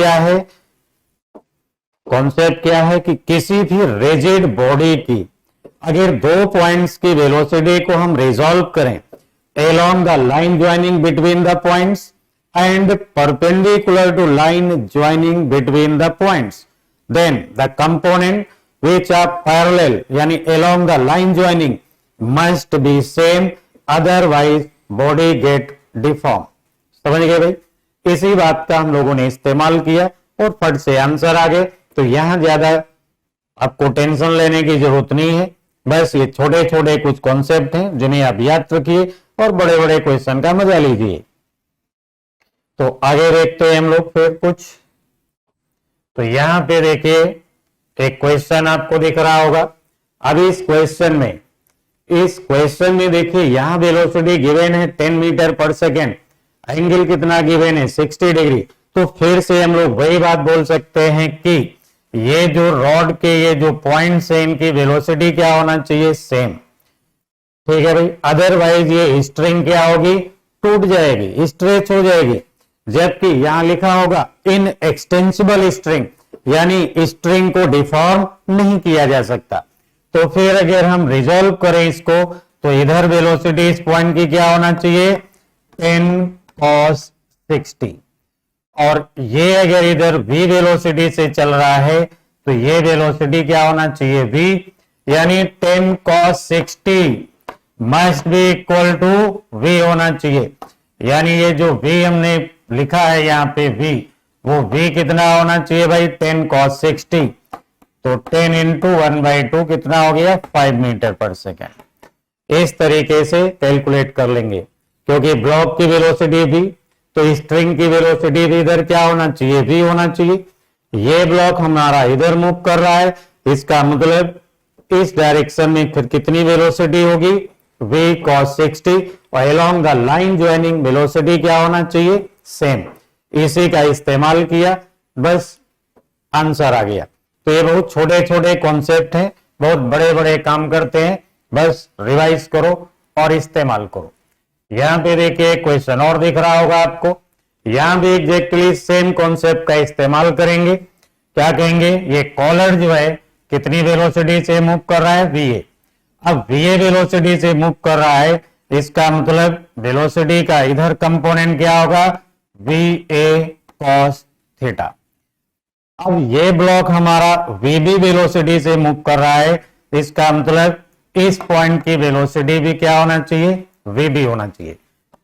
Speaker 1: क्या है कि किसी भी रिजिड बॉडी की अगर दो पॉइंट्स की वेलोसिटी को हम रिजॉल्व करें along the line joining between the points and perpendicular to line joining between the points, then the component which are parallel yani along the line joining must be same, otherwise body get deformed। समझ गए भाई, इसी बात का हम लोगों ने इस्तेमाल किया और फट से आंसर आ गए। तो यहां ज्यादा आपको टेंशन लेने की जरूरत नहीं है, बस ये छोटे छोटे कुछ कॉन्सेप्ट हैं जिन्हें आप याद रखिए और बड़े बड़े क्वेश्चन का मजा लीजिए। तो आगे देखते हैं हम लोग फिर कुछ। तो यहां पे देखिए एक क्वेश्चन आपको दिख रहा होगा। अब इस क्वेश्चन में देखिए यहां वेलोसिटी गिवन है 10 मीटर पर सेकेंड, एंगल कितना गिवन है 60 डिग्री। तो फिर से हम लोग वही बात बोल सकते हैं कि ये जो रॉड के ये जो पॉइंट्स है इनकी वेलोसिटी क्या होना चाहिए, सेम। ठीक है भाई, अदरवाइज ये स्ट्रिंग क्या होगी, टूट जाएगी, स्ट्रेच हो जाएगी। जबकि यहां लिखा होगा इन एक्सटेंसिबल स्ट्रिंग, यानी स्ट्रिंग को डिफॉर्म नहीं किया जा सकता। तो फिर अगर हम रिजॉल्व करें इसको तो इधर वेलोसिटी इस पॉइंट की क्या होना चाहिए, 10 cos 60, और ये अगर इधर v वेलोसिटी से चल रहा है तो ये वेलोसिटी क्या होना चाहिए, v, यानी 10 cos 60 must be equal to v होना चाहिए। यानी ये जो v हमने लिखा है यहाँ पे v, वो v कितना होना चाहिए भाई 10 cos 60, तो 10 इंटू 1/2 कितना हो गया 5 मीटर पर सेकेंड। इस तरीके से कैलकुलेट कर लेंगे, क्योंकि ब्लॉक की वेलोसिटी भी तो स्ट्रिंग की वेलोसिटी भी इधर क्या होना चाहिए v होना चाहिए। ये ब्लॉक हमारा इधर मूव कर रहा है, इसका मतलब इस डायरेक्शन में फिर कितनी वेलोसिटी होगी v cos 60, और along the line joining velocity क्या होना चाहिए सेम। इसी का इस्तेमाल किया, बस आंसर आ गया। तो ये बहुत छोटे छोटे कॉन्सेप्ट हैं, बहुत बड़े बड़े काम करते हैं, बस रिवाइज करो और इस्तेमाल करो। यहां पे देखिए क्वेश्चन और दिख रहा होगा आपको, यहां भी एग्जैक्टली सेम कॉन्सेप्ट का इस्तेमाल करेंगे। क्या कहेंगे, ये कॉलर जो है कितनी वेलोसिटी से मूव कर रहा है va। अब va वेलोसिटी से मूव कर रहा है, इसका मतलब वेलोसिटी का इधर कंपोनेंट क्या होगा va cos थीटा। अब ये ब्लॉक हमारा vb वेलोसिटी से मूव कर रहा है, इसका मतलब इस पॉइंट की वेलोसिटी भी क्या होना चाहिए vb होना चाहिए।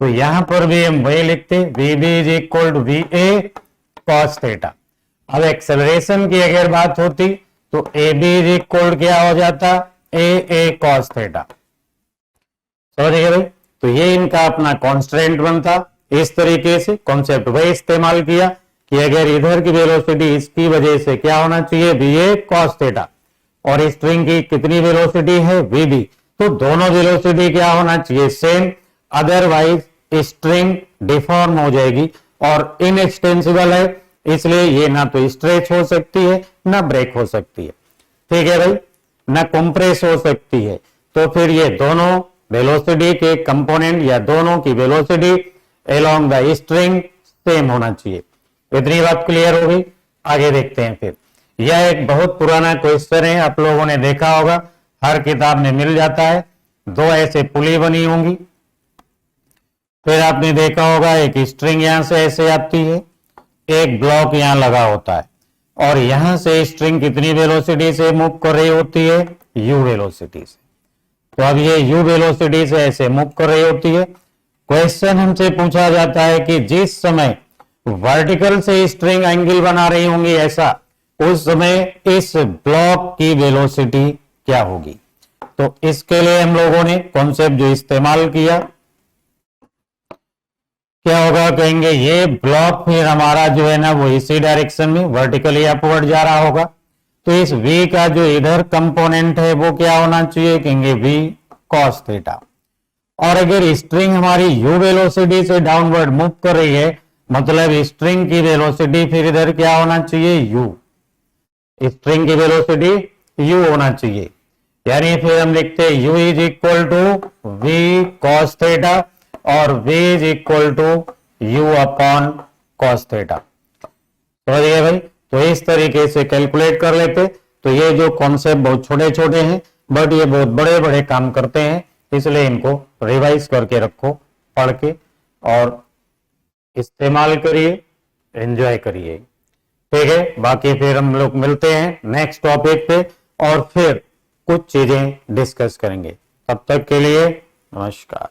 Speaker 1: तो यहां पर भी हम वही लिखते vb is equal to va cos theta. अब एक्सेलरेशन की अगर बात होती तो ab इज इक्वल क्या हो जाता a cos थीटा। समझिए भाई, तो ये इनका अपना कांस्टेंट बनता। इस तरीके से कॉन्सेप्ट वही इस्तेमाल किया कि अगर इधर की वेलोसिटी इसकी वजह से क्या होना चाहिए va cos थीटा, और स्ट्रिंग की कितनी वेलोसिटी है vb, तो दोनों वेलोसिटी क्या होना चाहिए सेम, अदरवाइज स्ट्रिंग डिफॉर्म हो जाएगी और इनएक्सटेंसिबल है, इसलिए ये ना तो स्ट्रेच हो सकती है ना ब्रेक हो सकती है, ठीक है भाई, ना कंप्रेस हो सकती है। तो फिर ये दोनों वेलोसिटी के कंपोनेंट या दोनों की velocity along the string same होना चाहिए। इतनी बात क्लियर हो गई, आगे देखते हैं। फिर यह एक बहुत पुराना क्वेश्चन है, आप लोगों ने देखा होगा, हर किताब में मिल जाता है। दो ऐसे पुली बनी होंगी, फिर आपने देखा होगा एक स्ट्रिंग यहां से ऐसे आती है, एक ब्लॉक यहां लगा होता है, और यहां से स्ट्रिंग कितनी वेलोसिटी से मूव कर रही होती है u वेलोसिटी से। तो अब ये u वेलोसिटी से ऐसे मूव कर रही होती है। क्वेश्चन हमसे पूछा जाता है कि जिस समय वर्टिकल से स्ट्रिंग एंगल बना रही होंगी ऐसा, उस समय इस ब्लॉक की वेलोसिटी क्या होगी। तो इसके लिए हम लोगों ने कॉन्सेप्ट जो इस्तेमाल किया क्या होगा, कहेंगे ये ब्लॉक फिर हमारा जो है ना वो इसी डायरेक्शन में वर्टिकली अपवर्ड जा रहा होगा, तो इस v का जो इधर कंपोनेंट है वो क्या होना चाहिए, कहेंगे v cos थीटा। और अगर स्ट्रिंग हमारी u वेलोसिटी से डाउनवर्ड मूव कर रही है, मतलब स्ट्रिंग की वेलोसिटी फिर इधर क्या होना चाहिए u, स्ट्रिंग की वेलोसिटी u होना चाहिए। यानी फिर हम लिखते हैं u is equal to v cos theta और v is equal to u upon cos theta. समझिए भाई, तो इस तरीके से कैलकुलेट कर लेते। तो ये जो कॉन्सेप्ट बहुत छोटे छोटे हैं, बट ये बहुत बड़े बड़े काम करते हैं, इसलिए इनको रिवाइज करके रखो, पढ़ के, और इस्तेमाल करिए, एंजॉय करिए, ठीक है। बाकी फिर हम लोग मिलते हैं नेक्स्ट टॉपिक पे और फिर कुछ चीजें डिस्कस करेंगे। तब तक के लिए नमस्कार।